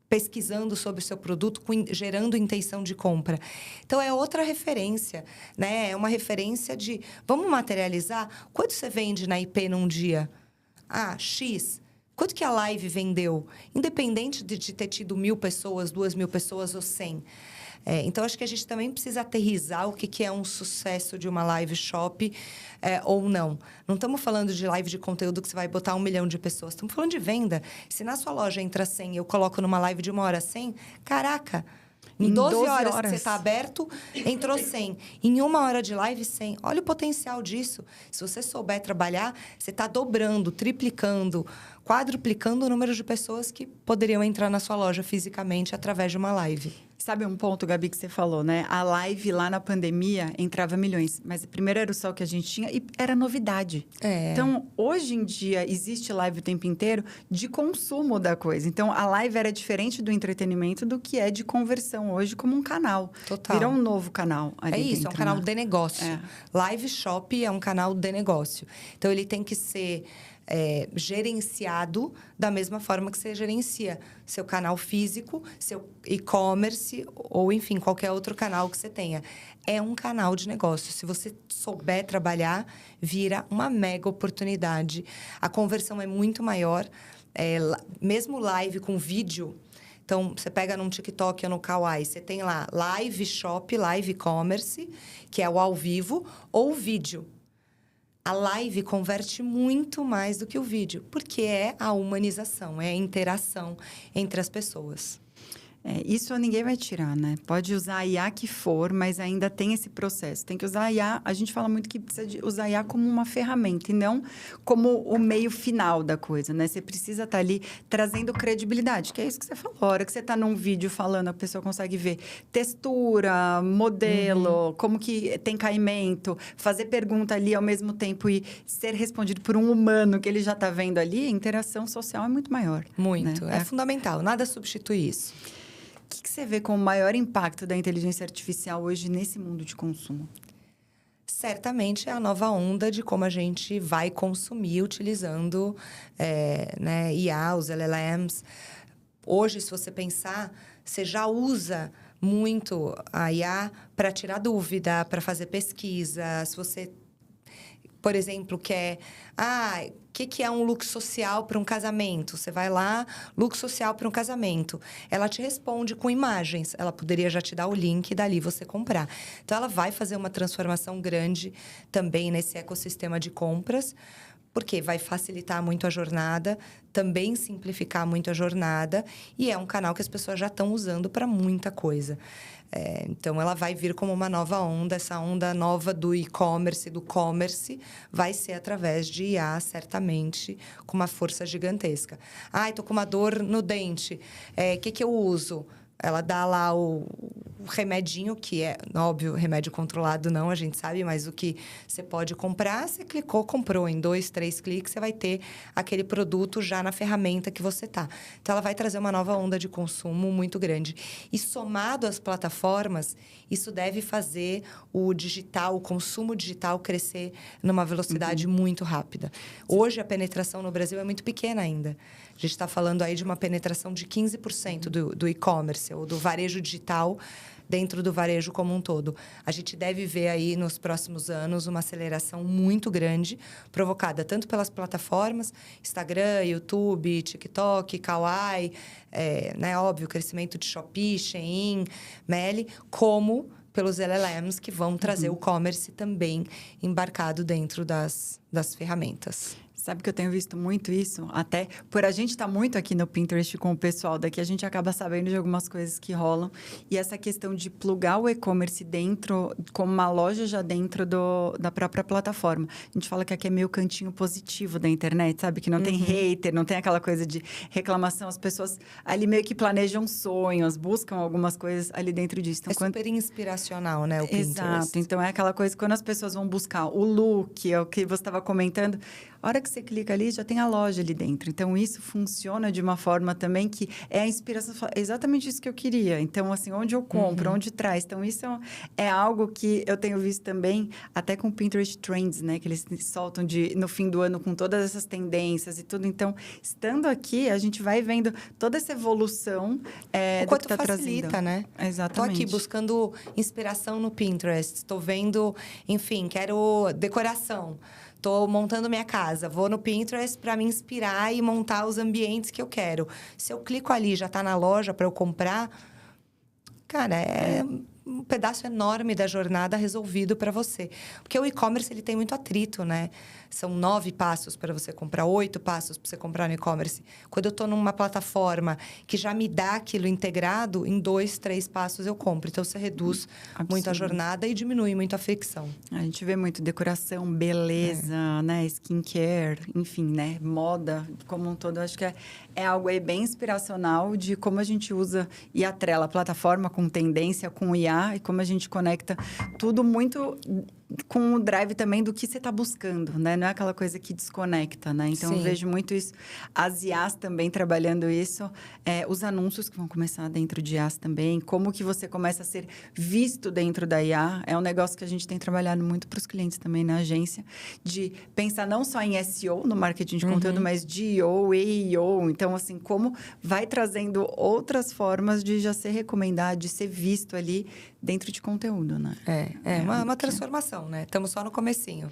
pesquisando sobre o seu produto, gerando intenção de compra. Então, é outra referência, né? É uma referência de... Vamos materializar? Quanto você vende na IP num dia? X. Quanto que a live vendeu? Independente de ter tido 1.000 pessoas, 2.000 pessoas ou 100. Então, acho que a gente também precisa aterrissar o que é um sucesso de uma live shop ou não. Não estamos falando de live de conteúdo que você vai botar 1 milhão de pessoas. Estamos falando de venda. Se na sua loja entra 100 e eu coloco numa live de 1 hora 100, caraca... Em 12 horas que você está aberto, entrou 100. Em 1 hora de live, 100. Olha o potencial disso. Se você souber trabalhar, você está dobrando, triplicando, quadruplicando o número de pessoas que poderiam entrar na sua loja fisicamente através de uma live. Sabe um ponto, Gabi, que você falou, né? A live lá na pandemia entrava milhões. Mas primeiro era o sol que a gente tinha e era novidade. Então, hoje em dia, existe live o tempo inteiro de consumo da coisa. Então, a live era diferente do entretenimento do que é de conversão hoje como um canal. Total. Virou um novo canal ali isso, dentro, é um canal né? de negócio. Live Shop é um canal de negócio. Então, ele tem que ser... gerenciado da mesma forma que você gerencia seu canal físico, seu e-commerce ou, enfim, qualquer outro canal que você tenha. É um canal de negócio. Se você souber trabalhar, vira uma mega oportunidade. A conversão é muito maior. Mesmo live com vídeo... Então, você pega num TikTok ou no Kawaii, você tem lá live shop, live e-commerce, que é o ao vivo, ou vídeo. A live converte muito mais do que o vídeo, porque é a humanização, é a interação entre as pessoas. Isso ninguém vai tirar, né? Pode usar a IA que for, mas ainda tem esse processo. Tem que usar a IA, a gente fala muito que precisa de usar a IA como uma ferramenta e não como o meio final da coisa, né? Você precisa estar ali trazendo credibilidade, que é isso que você falou. A hora que você está num vídeo falando, a pessoa consegue ver textura, modelo, como que tem caimento, fazer pergunta ali ao mesmo tempo e ser respondido por um humano que ele já está vendo ali, a interação social é muito maior. Muito. Né? É fundamental. Nada substitui isso. O que você vê como o maior impacto da inteligência artificial hoje nesse mundo de consumo? Certamente é a nova onda de como a gente vai consumir utilizando né, IA, os LLMs. Hoje, se você pensar, você já usa muito a IA para tirar dúvida, para fazer pesquisa. Se você, por exemplo, quer... o que é um look social para um casamento? Você vai lá, look social para um casamento. Ela te responde com imagens. Ela poderia já te dar o link e dali você comprar. Então, ela vai fazer uma transformação grande também nesse ecossistema de compras, porque vai facilitar muito a jornada, também simplificar muito a jornada, e é um canal que as pessoas já estão usando para muita coisa. Então, ela vai vir como uma nova onda. Essa onda nova do e-commerce, do commerce, vai ser através de IA, certamente, com uma força gigantesca. Estou com uma dor no dente. Que eu uso? Ela dá lá o remedinho, que é, óbvio, remédio controlado não, a gente sabe, mas o que você pode comprar, você clicou, comprou. Em 2, 3 cliques, você vai ter aquele produto já na ferramenta que você tá. Então, ela vai trazer uma nova onda de consumo muito grande. E somado às plataformas, isso deve fazer o digital, o consumo digital crescer numa velocidade muito rápida. Hoje, a penetração no Brasil é muito pequena ainda. A gente está falando aí de uma penetração de 15% do e-commerce, ou do varejo digital, dentro do varejo como um todo. A gente deve ver aí, nos próximos anos, uma aceleração muito grande, provocada tanto pelas plataformas, Instagram, YouTube, TikTok, Kawaii, né, óbvio, o crescimento de Shopee, Shein, Meli, como pelos LLMs, que vão trazer o commerce também embarcado dentro das ferramentas. Sabe que eu tenho visto muito isso? Até por a gente estar muito aqui no Pinterest com o pessoal daqui, a gente acaba sabendo de algumas coisas que rolam. E essa questão de plugar o e-commerce dentro, como uma loja já dentro da própria plataforma. A gente fala que aqui é meio cantinho positivo da internet, sabe? Que não tem hater, não tem aquela coisa de reclamação. As pessoas ali meio que planejam sonhos, buscam algumas coisas ali dentro disso. Então, super inspiracional, né, o Pinterest. Exato. Então, é aquela coisa que quando as pessoas vão buscar o look, é o que você estava comentando... A hora que você clica ali, já tem a loja ali dentro. Então, isso funciona de uma forma também que é a inspiração. É exatamente isso que eu queria. Então, assim, onde eu compro, onde traz. Então, isso é algo que eu tenho visto também, até com o Pinterest Trends, né? Que eles soltam no fim do ano com todas essas tendências e tudo. Então, estando aqui, a gente vai vendo toda essa evolução o quanto do que facilita, trazendo. né? Exatamente. Estou aqui buscando inspiração no Pinterest. Estou vendo, enfim, quero decoração. Estou montando minha casa, vou no Pinterest para me inspirar e montar os ambientes que eu quero. Se eu clico ali, já está na loja para eu comprar, cara, é um pedaço enorme da jornada resolvido para você. Porque o e-commerce, ele tem muito atrito, né? São 9 passos para você comprar, 8 passos para você comprar no e-commerce. Quando eu estou numa plataforma que já me dá aquilo integrado, em 2, 3 passos eu compro. Então, você reduz muito a jornada e diminui muito a fricção. A gente vê muito decoração, beleza, né? Skincare, enfim, né? Moda como um todo. Acho que é algo aí bem inspiracional de como a gente usa e atrela a plataforma com tendência, com IA, e como a gente conecta tudo muito com o drive também do que você está buscando, né? Não é aquela coisa que desconecta, né? Então, eu vejo muito isso. As IAs também trabalhando isso. Os anúncios que vão começar dentro de IAs também. Como que você começa a ser visto dentro da IA. É um negócio que a gente tem trabalhado muito para os clientes também na agência. De pensar não só em SEO, no marketing de conteúdo, mas de EO, EIO. Então, assim, como vai trazendo outras formas de já ser recomendado, de ser visto ali dentro de conteúdo, né? É uma transformação, né? Estamos só no comecinho.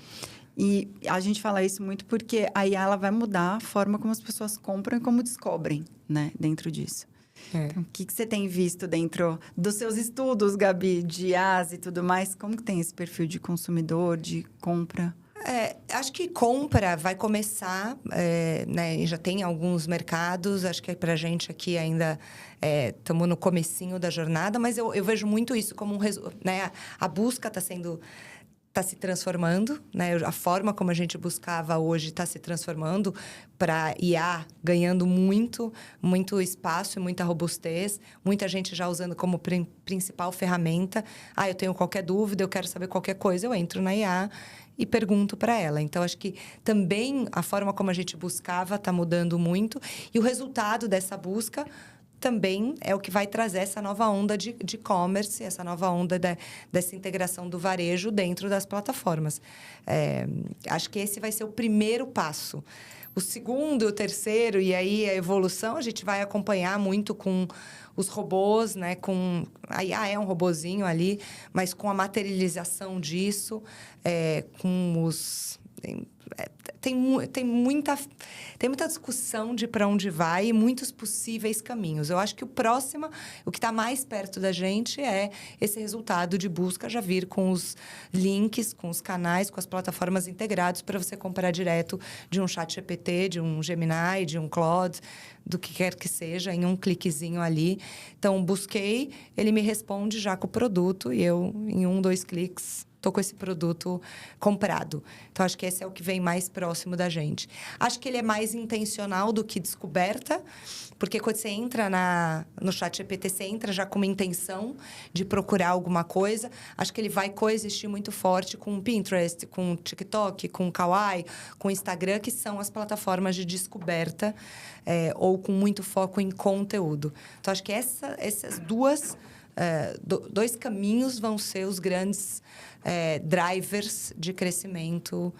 E a gente fala isso muito porque a IA ela vai mudar a forma como as pessoas compram e como descobrem, né? Dentro disso. Então, o que você tem visto dentro dos seus estudos, Gabi, de IAs e tudo mais? Como que tem esse perfil de consumidor, de compra? Acho que compra vai começar, né? E já tem alguns mercados. Acho que pra gente aqui ainda estamos no comecinho da jornada, mas eu vejo muito isso como né? A busca está se transformando, né? A forma como a gente buscava hoje está se transformando para IA ganhando muito espaço e muita robustez. Muita gente já usando como principal ferramenta. Eu tenho qualquer dúvida, eu quero saber qualquer coisa, eu entro na IA e pergunto para ela. Então, acho que também a forma como a gente buscava está mudando muito. E o resultado dessa busca também é o que vai trazer essa nova onda de e-commerce, essa nova onda dessa integração do varejo dentro das plataformas. Acho que esse vai ser o primeiro passo. O segundo, o terceiro, e aí a evolução, a gente vai acompanhar muito com os robôs, né? A IA é um robozinho ali, mas com a materialização disso, com os... Tem muita discussão de para onde vai e muitos possíveis caminhos. Eu acho que o que está mais perto da gente é esse resultado de busca já vir com os links, com os canais, com as plataformas integrados para você comprar direto de um ChatGPT, de um Gemini, de um Claude, do que quer que seja, em um cliquezinho ali. Então, busquei, ele me responde já com o produto e eu, em 2 cliques, estou com esse produto comprado. Então, acho que esse é o que vem mais próximo da gente. Acho que ele é mais intencional do que descoberta, porque quando você entra no ChatGPT, você entra já com uma intenção de procurar alguma coisa. Acho que ele vai coexistir muito forte com o Pinterest, com o TikTok, com o Kawaii, com o Instagram, que são as plataformas de descoberta ou com muito foco em conteúdo. Então, acho que essas dois caminhos vão ser os grandes drivers de crescimento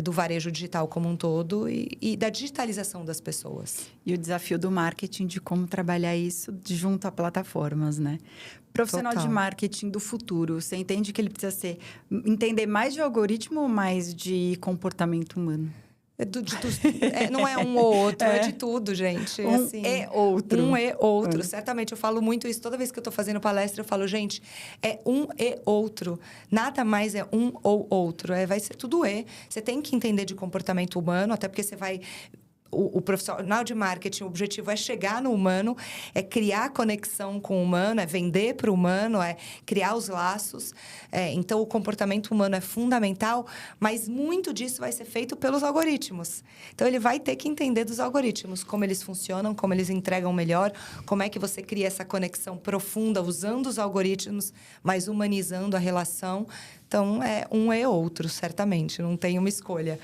do varejo digital como um todo e da digitalização das pessoas. E o desafio do marketing de como trabalhar isso junto a plataformas, né? Profissional Total. de marketing do futuro, você entende que ele precisa entender mais de algoritmo ou mais de comportamento humano? Não é um ou outro, é de tudo, gente. Um e outro. Um e outro. Certamente, eu falo muito isso. Toda vez que eu estou fazendo palestra, eu falo, gente, é um e outro. Nada mais é um ou outro. Vai ser tudo e. Você tem que entender de comportamento humano, até porque você vai... O profissional de marketing, o objetivo é chegar no humano, é criar conexão com o humano, é vender para o humano, é criar os laços. Então, o comportamento humano é fundamental, mas muito disso vai ser feito pelos algoritmos. Então, ele vai ter que entender dos algoritmos, como eles funcionam, como eles entregam melhor, como é que você cria essa conexão profunda usando os algoritmos, mas humanizando a relação. Então, é um e outro, certamente, não tem uma escolha.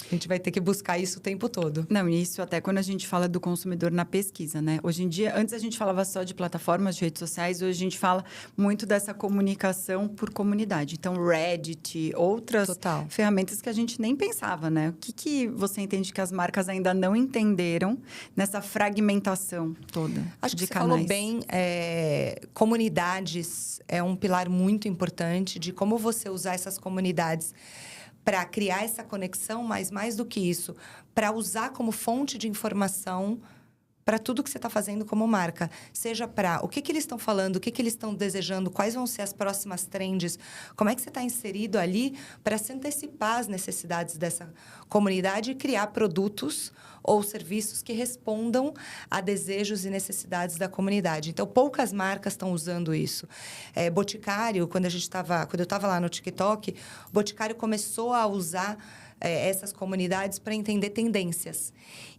A gente vai ter que buscar isso o tempo todo. Não, isso até quando a gente fala do consumidor na pesquisa, né? Hoje em dia, antes a gente falava só de plataformas, de redes sociais, hoje a gente fala muito dessa comunicação por comunidade. Então, Reddit, outras ferramentas que a gente nem pensava, né? O que você entende que as marcas ainda não entenderam nessa fragmentação toda Acho de que canais? você falou bem, comunidades é um pilar muito importante de como você usar essas comunidades para criar essa conexão, mas mais do que isso, para usar como fonte de informação para tudo que você está fazendo como marca. Seja para o que eles estão falando, o que eles estão desejando, quais vão ser as próximas trends, como é que você está inserido ali para se antecipar às necessidades dessa comunidade e criar produtos ou serviços que respondam a desejos e necessidades da comunidade. Então, poucas marcas estão usando isso. Boticário, quando eu estava lá no TikTok, o Boticário começou a usar essas comunidades para entender tendências.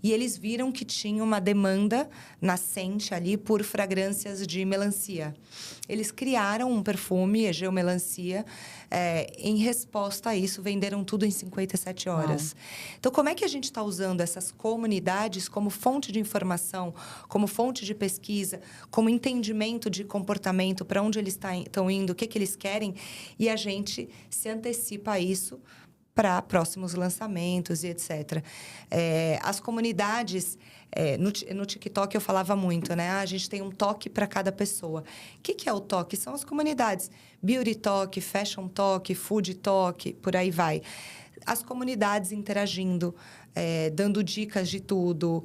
E eles viram que tinha uma demanda nascente ali por fragrâncias de melancia. Eles criaram um perfume, Egeu Melancia, em resposta a isso, venderam tudo em 57 horas. Então, como é que a gente está usando essas comunidades como fonte de informação, como fonte de pesquisa, como entendimento de comportamento, para onde eles estão indo, o que eles querem, e a gente se antecipa a isso para próximos lançamentos e etc. As comunidades, no TikTok eu falava muito, né? A gente tem um toque para cada pessoa. O que é o toque? São as comunidades. Beauty Talk, Fashion Talk, Food Talk, por aí vai. As comunidades interagindo, dando dicas de tudo,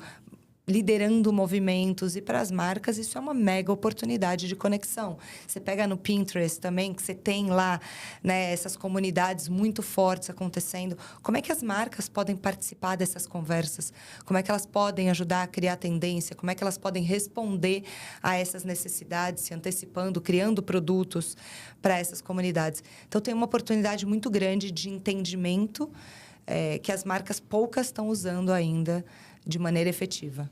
liderando movimentos. E para as marcas, isso é uma mega oportunidade de conexão. Você pega no Pinterest também, que você tem lá, né, essas comunidades muito fortes acontecendo. Como é que as marcas podem participar dessas conversas? Como é que elas podem ajudar a criar tendência? Como é que elas podem responder a essas necessidades, se antecipando, criando produtos para essas comunidades? Então, tem uma oportunidade muito grande de entendimento que as marcas poucas estão usando ainda de maneira efetiva.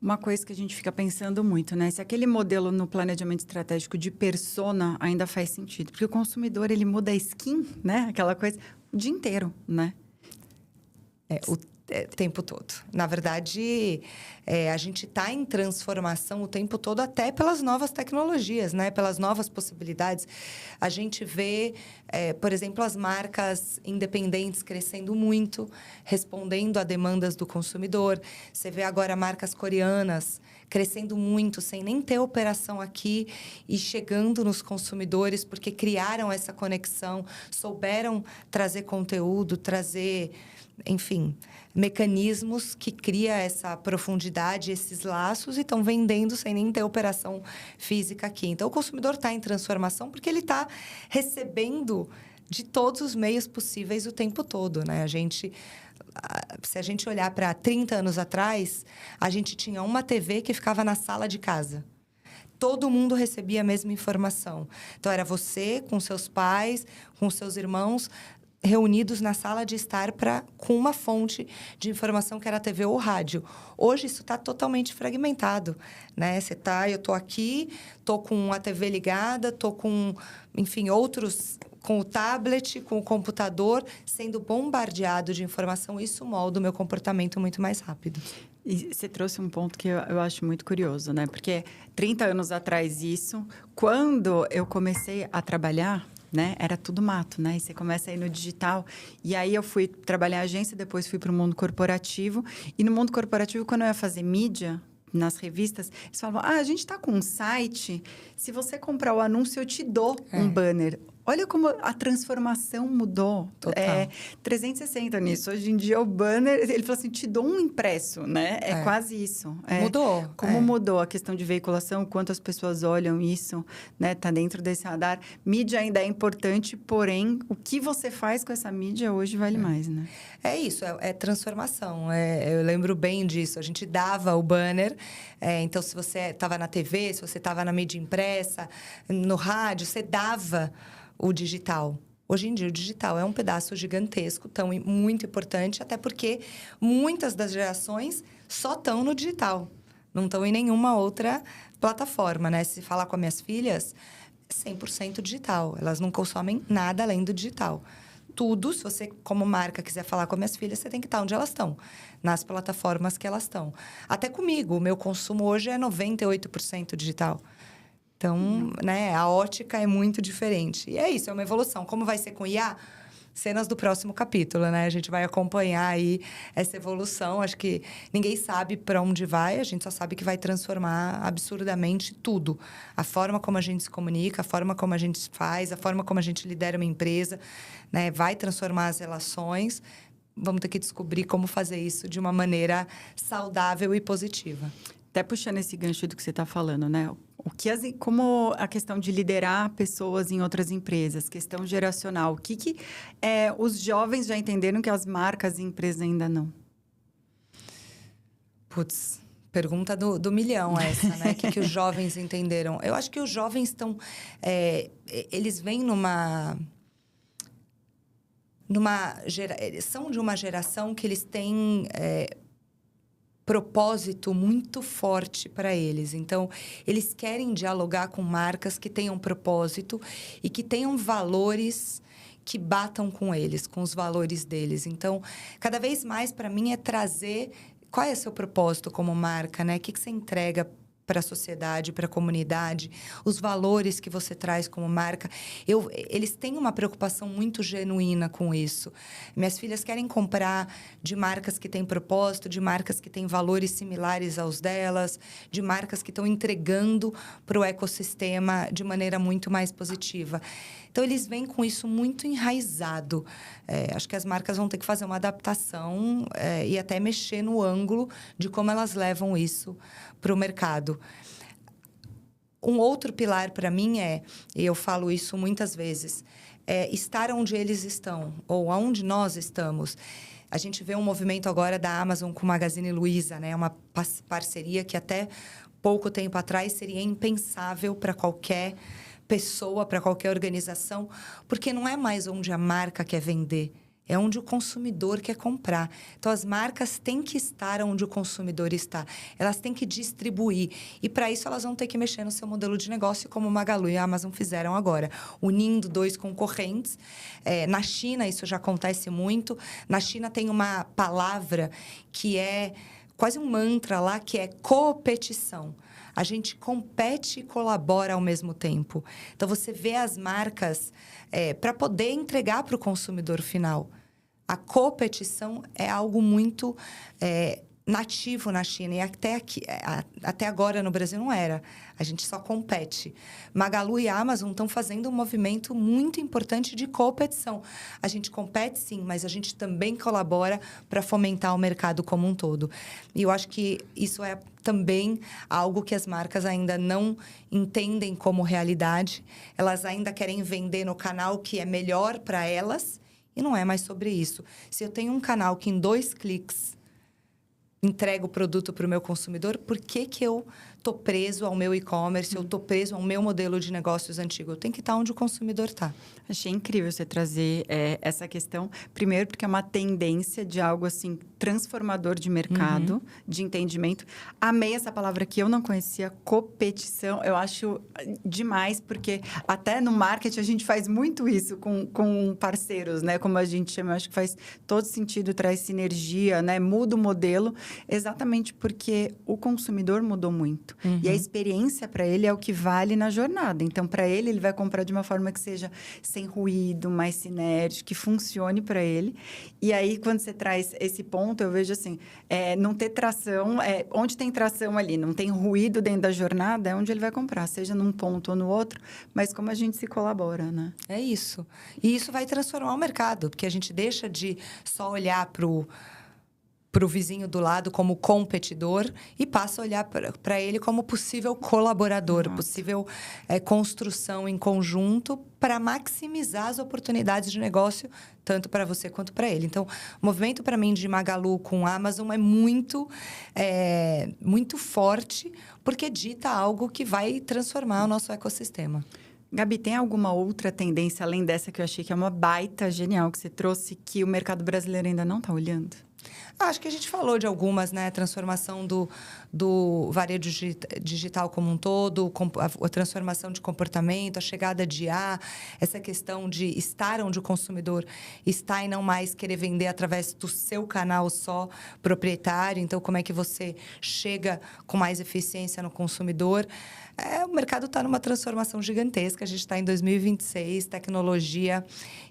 Uma coisa que a gente fica pensando muito, né? Se aquele modelo no planejamento estratégico de persona ainda faz sentido. Porque o consumidor, ele muda a skin, né? Aquela coisa, o dia inteiro, né? O tempo todo. Na verdade, a gente está em transformação o tempo todo, até pelas novas tecnologias, né? Pelas novas possibilidades. A gente vê, por exemplo, as marcas independentes crescendo muito, respondendo a demandas do consumidor. Você vê agora marcas coreanas crescendo muito, sem nem ter operação aqui e chegando nos consumidores, porque criaram essa conexão, souberam trazer conteúdo, trazer, enfim, mecanismos que cria essa profundidade, esses laços, e estão vendendo sem nem ter operação física aqui. Então, o consumidor está em transformação porque ele está recebendo de todos os meios possíveis o tempo todo, né? Se a gente olhar para 30 anos atrás, a gente tinha uma TV que ficava na sala de casa. Todo mundo recebia a mesma informação. Então, era você, com seus pais, com seus irmãos, reunidos na sala de estar com uma fonte de informação que era a TV ou rádio. Hoje, isso está totalmente fragmentado, né? Eu estou aqui, estou com a TV ligada, estou com, enfim, outros, com o tablet, com o computador, sendo bombardeado de informação. Isso molda o meu comportamento muito mais rápido. E você trouxe um ponto que eu acho muito curioso, né? Porque 30 anos atrás isso, quando eu comecei a trabalhar, né? Era tudo mato, né? E você começa a ir no digital. E aí eu fui trabalhar em agência, depois fui para o mundo corporativo. E no mundo corporativo, quando eu ia fazer mídia nas revistas, eles falavam, a gente está com um site, se você comprar o anúncio, eu te dou um banner. Olha como a transformação mudou. 360 nisso. Hoje em dia, o banner... Ele falou assim, te dou um impresso, né? É quase isso. Mudou. Como mudou a questão de veiculação, quantas pessoas olham isso, né? Tá dentro desse radar. Mídia ainda é importante, porém, o que você faz com essa mídia hoje vale mais, né? É isso, é transformação. Eu lembro bem disso. A gente dava o banner. Então, se você estava na TV, se você estava na mídia impressa, no rádio, você dava o digital. Hoje em dia, o digital é um pedaço gigantesco, muito importante, até porque muitas das gerações só estão no digital. Não estão em nenhuma outra plataforma, né? Se falar com as minhas filhas, 100% digital. Elas não consomem nada além do digital. Tudo, se você, como marca, quiser falar com as minhas filhas, você tem que estar onde elas estão, nas plataformas que elas estão. Até comigo, o meu consumo hoje é 98% digital. Então, né, a ótica é muito diferente. E é isso, é uma evolução. Como vai ser com IA? Cenas do próximo capítulo, né? A gente vai acompanhar aí essa evolução. Acho que ninguém sabe para onde vai, a gente só sabe que vai transformar absurdamente tudo. A forma como a gente se comunica, a forma como a gente faz, a forma como a gente lidera uma empresa, né? Vai transformar as relações. Vamos ter que descobrir como fazer isso de uma maneira saudável e positiva. Até puxando esse gancho do que você está falando, né? Como a questão de liderar pessoas em outras empresas, questão geracional. O que os jovens já entenderam que as marcas e empresas ainda não? Putz, pergunta do milhão essa, né? O que os jovens entenderam? Eu acho que os jovens estão... eles vêm eles são de uma geração que eles têm... propósito muito forte para eles. Então, eles querem dialogar com marcas que tenham propósito e que tenham valores que batam com eles, com os valores deles. Então, cada vez mais, para mim, é trazer... Qual é o seu propósito como marca, né? O que você entrega para a sociedade, para a comunidade, os valores que você traz como marca. Eles têm uma preocupação muito genuína com isso. Minhas filhas querem comprar de marcas que têm propósito, de marcas que têm valores similares aos delas, de marcas que estão entregando para o ecossistema de maneira muito mais positiva. Então, eles vêm com isso muito enraizado. Acho que as marcas vão ter que fazer uma adaptação e até mexer no ângulo de como elas levam isso para o mercado. Um outro pilar para mim e eu falo isso muitas vezes, estar onde eles estão, ou onde nós estamos. A gente vê um movimento agora da Amazon com o Magazine Luiza, né? Uma parceria que até pouco tempo atrás seria impensável para qualquer pessoa, para qualquer organização, porque não é mais onde a marca quer vender, é onde o consumidor quer comprar. Então, as marcas têm que estar onde o consumidor está. Elas têm que distribuir. E, para isso, elas vão ter que mexer no seu modelo de negócio, como o Magalu e a Amazon fizeram agora, unindo 2 concorrentes. Na China, isso já acontece muito. Na China, tem uma palavra que é quase um mantra lá, que é competição. A gente compete e colabora ao mesmo tempo. Então, você vê as marcas para poder entregar para o consumidor final. A competição é algo muito nativo na China. E até agora, no Brasil, não era. A gente só compete. Magalu e Amazon estão fazendo um movimento muito importante de competição. A gente compete, sim, mas a gente também colabora para fomentar o mercado como um todo. E eu acho que isso é também algo que as marcas ainda não entendem como realidade. Elas ainda querem vender no canal que é melhor para elas e não é mais sobre isso. Se eu tenho um canal que em 2 cliques entrego o produto para o meu consumidor, por que eu estou preso ao meu e-commerce, eu estou preso ao meu modelo de negócios antigo? Eu tenho que estar onde o consumidor está. Achei incrível você trazer essa questão. Primeiro, porque é uma tendência de algo assim transformador de mercado, de entendimento. Amei essa palavra que eu não conhecia, competição. Eu acho demais, porque até no marketing a gente faz muito isso com parceiros, né? Como a gente chama, eu acho que faz todo sentido, traz sinergia, né? Muda o modelo, exatamente porque o consumidor mudou muito. E a experiência para ele é o que vale na jornada. Então, para ele vai comprar de uma forma que seja sem ruído, mais sinérgico, que funcione para ele. E aí, quando você traz esse ponto, eu vejo assim, não ter tração, onde tem tração ali, não tem ruído dentro da jornada, é onde ele vai comprar, seja num ponto ou no outro, mas como a gente se colabora, né? É isso. E isso vai transformar o mercado, porque a gente deixa de só olhar para o vizinho do lado como competidor e passa a olhar para ele como possível colaborador, possível construção em conjunto para maximizar as oportunidades de negócio, tanto para você quanto para ele. Então, o movimento, para mim, de Magalu com Amazon é muito forte, porque dita algo que vai transformar o nosso ecossistema. Gabi, tem alguma outra tendência, além dessa que eu achei que é uma baita genial que você trouxe, que o mercado brasileiro ainda não está olhando? Acho que a gente falou de algumas, né? Transformação do varejo digital como um todo, a transformação de comportamento, a chegada de IA, essa questão de estar onde o consumidor está e não mais querer vender através do seu canal só proprietário. Então, como é que você chega com mais eficiência no consumidor? O mercado está numa transformação gigantesca. A gente está em 2026, tecnologia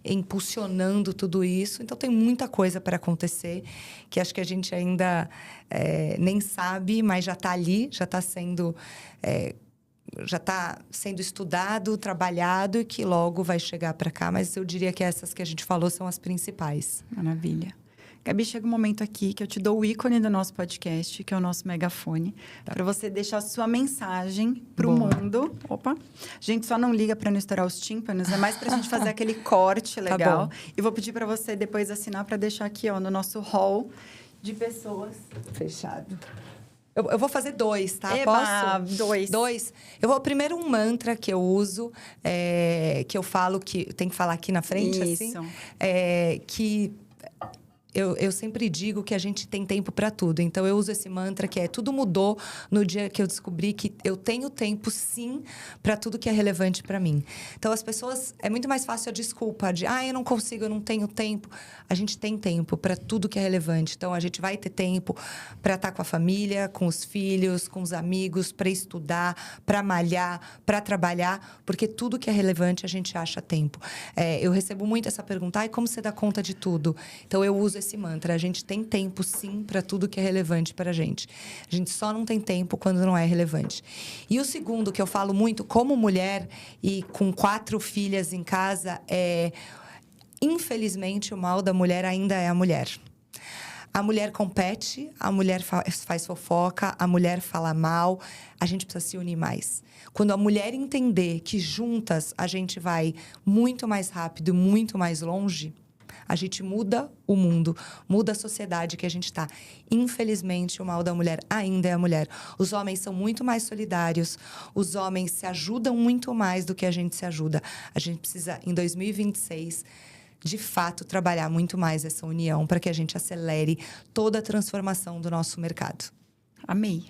impulsionando tudo isso. Então, tem muita coisa para acontecer, que acho que a gente ainda nem sabe, mas já está ali, já está sendo estudado, trabalhado e que logo vai chegar para cá. Mas eu diria que essas que a gente falou são as principais. Maravilha. Gabi, chega um momento aqui que eu te dou o ícone do nosso podcast, que é o nosso megafone, para você deixar a sua mensagem para o mundo. Opa! A gente só não liga para não estourar os tímpanos, é mais para a gente fazer aquele corte legal. Tá bom. E vou pedir para você depois assinar para deixar aqui, ó, no nosso hall de pessoas. Fechado. Eu vou fazer 2, tá? Eba, Posso? 2. 2. Eu vou primeiro um mantra que eu uso, que eu falo que tem que falar aqui na frente, isso. assim, que eu sempre digo que a gente tem tempo para tudo. Então, eu uso esse mantra que é: tudo mudou no dia que eu descobri que eu tenho tempo, sim, para tudo que é relevante para mim. Então, as pessoas... É muito mais fácil a desculpa de... eu não consigo, eu não tenho tempo. A gente tem tempo para tudo que é relevante. Então, a gente vai ter tempo para estar com a família, com os filhos, com os amigos, para estudar, para malhar, para trabalhar. Porque tudo que é relevante, a gente acha tempo. Eu recebo muito essa pergunta: e como você dá conta de tudo? Então, eu uso esse mantra: a gente tem tempo, sim, para tudo que é relevante para a gente. A gente só não tem tempo quando não é relevante. E o segundo, que eu falo muito como mulher e com 4 filhas em casa, infelizmente, o mal da mulher ainda é a mulher. A mulher compete, a mulher faz fofoca, a mulher fala mal. A gente precisa se unir mais. Quando a mulher entender que juntas a gente vai muito mais rápido e muito mais longe, a gente muda o mundo, muda a sociedade que a gente está. Infelizmente, o mal da mulher ainda é a mulher. Os homens são muito mais solidários, os homens se ajudam muito mais do que a gente se ajuda. A gente precisa, em 2026, de fato, trabalhar muito mais essa união para que a gente acelere toda a transformação do nosso mercado. Amei.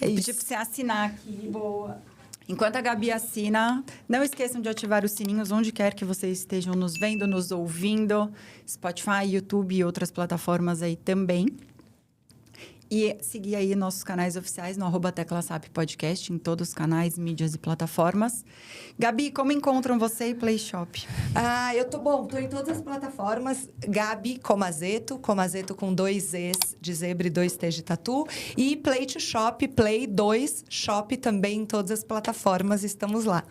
Vou pedir para você assinar aqui. Boa. Enquanto a Gabi assina, não esqueçam de ativar os sininhos onde quer que vocês estejam nos vendo, nos ouvindo. Spotify, YouTube e outras plataformas aí também. E seguir aí nossos canais oficiais no @teclasap podcast, em todos os canais, mídias e plataformas. Gabi, como encontram você e Play Shop? Eu tô em todas as plataformas. Gabi Comazeto com 2 Zs de zebra e 2 T de tatu. E Play to Shop, Play 2 Shop também em todas as plataformas, estamos lá.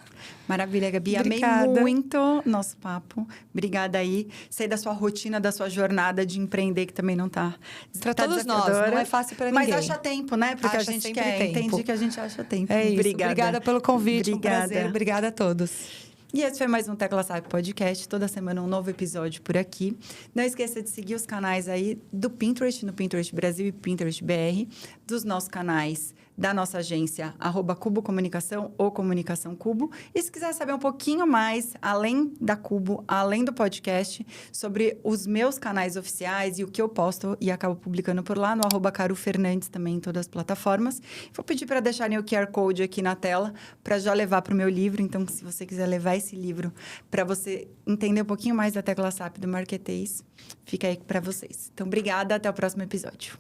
Maravilha, Gabi. Obrigada. Amei muito nosso papo. Obrigada aí. Sei da sua rotina, da sua jornada de empreender, que também não tá Para todos nós, não é fácil para ninguém. Mas acha tempo, né? Porque a gente quer. Tempo. Entendi que a gente acha tempo. É isso. Obrigada pelo convite. Obrigada. Um prazer. Obrigada a todos. E esse foi mais um Tecla Sabe Podcast. Toda semana um novo episódio por aqui. Não esqueça de seguir os canais aí do Pinterest, no Pinterest Brasil e Pinterest BR, dos nossos canais da nossa agência, @Cubo Comunicação ou Comunicação Cubo. E se quiser saber um pouquinho mais, além da Cubo, além do podcast, sobre os meus canais oficiais e o que eu posto e acabo publicando por lá, no @CaruFernandes também em todas as plataformas. Vou pedir para deixarem o QR Code aqui na tela para já levar para o meu livro. Então, se você quiser levar esse livro para você entender um pouquinho mais da Tecla SAP do Marketês, fica aí para vocês. Então, obrigada. Até o próximo episódio.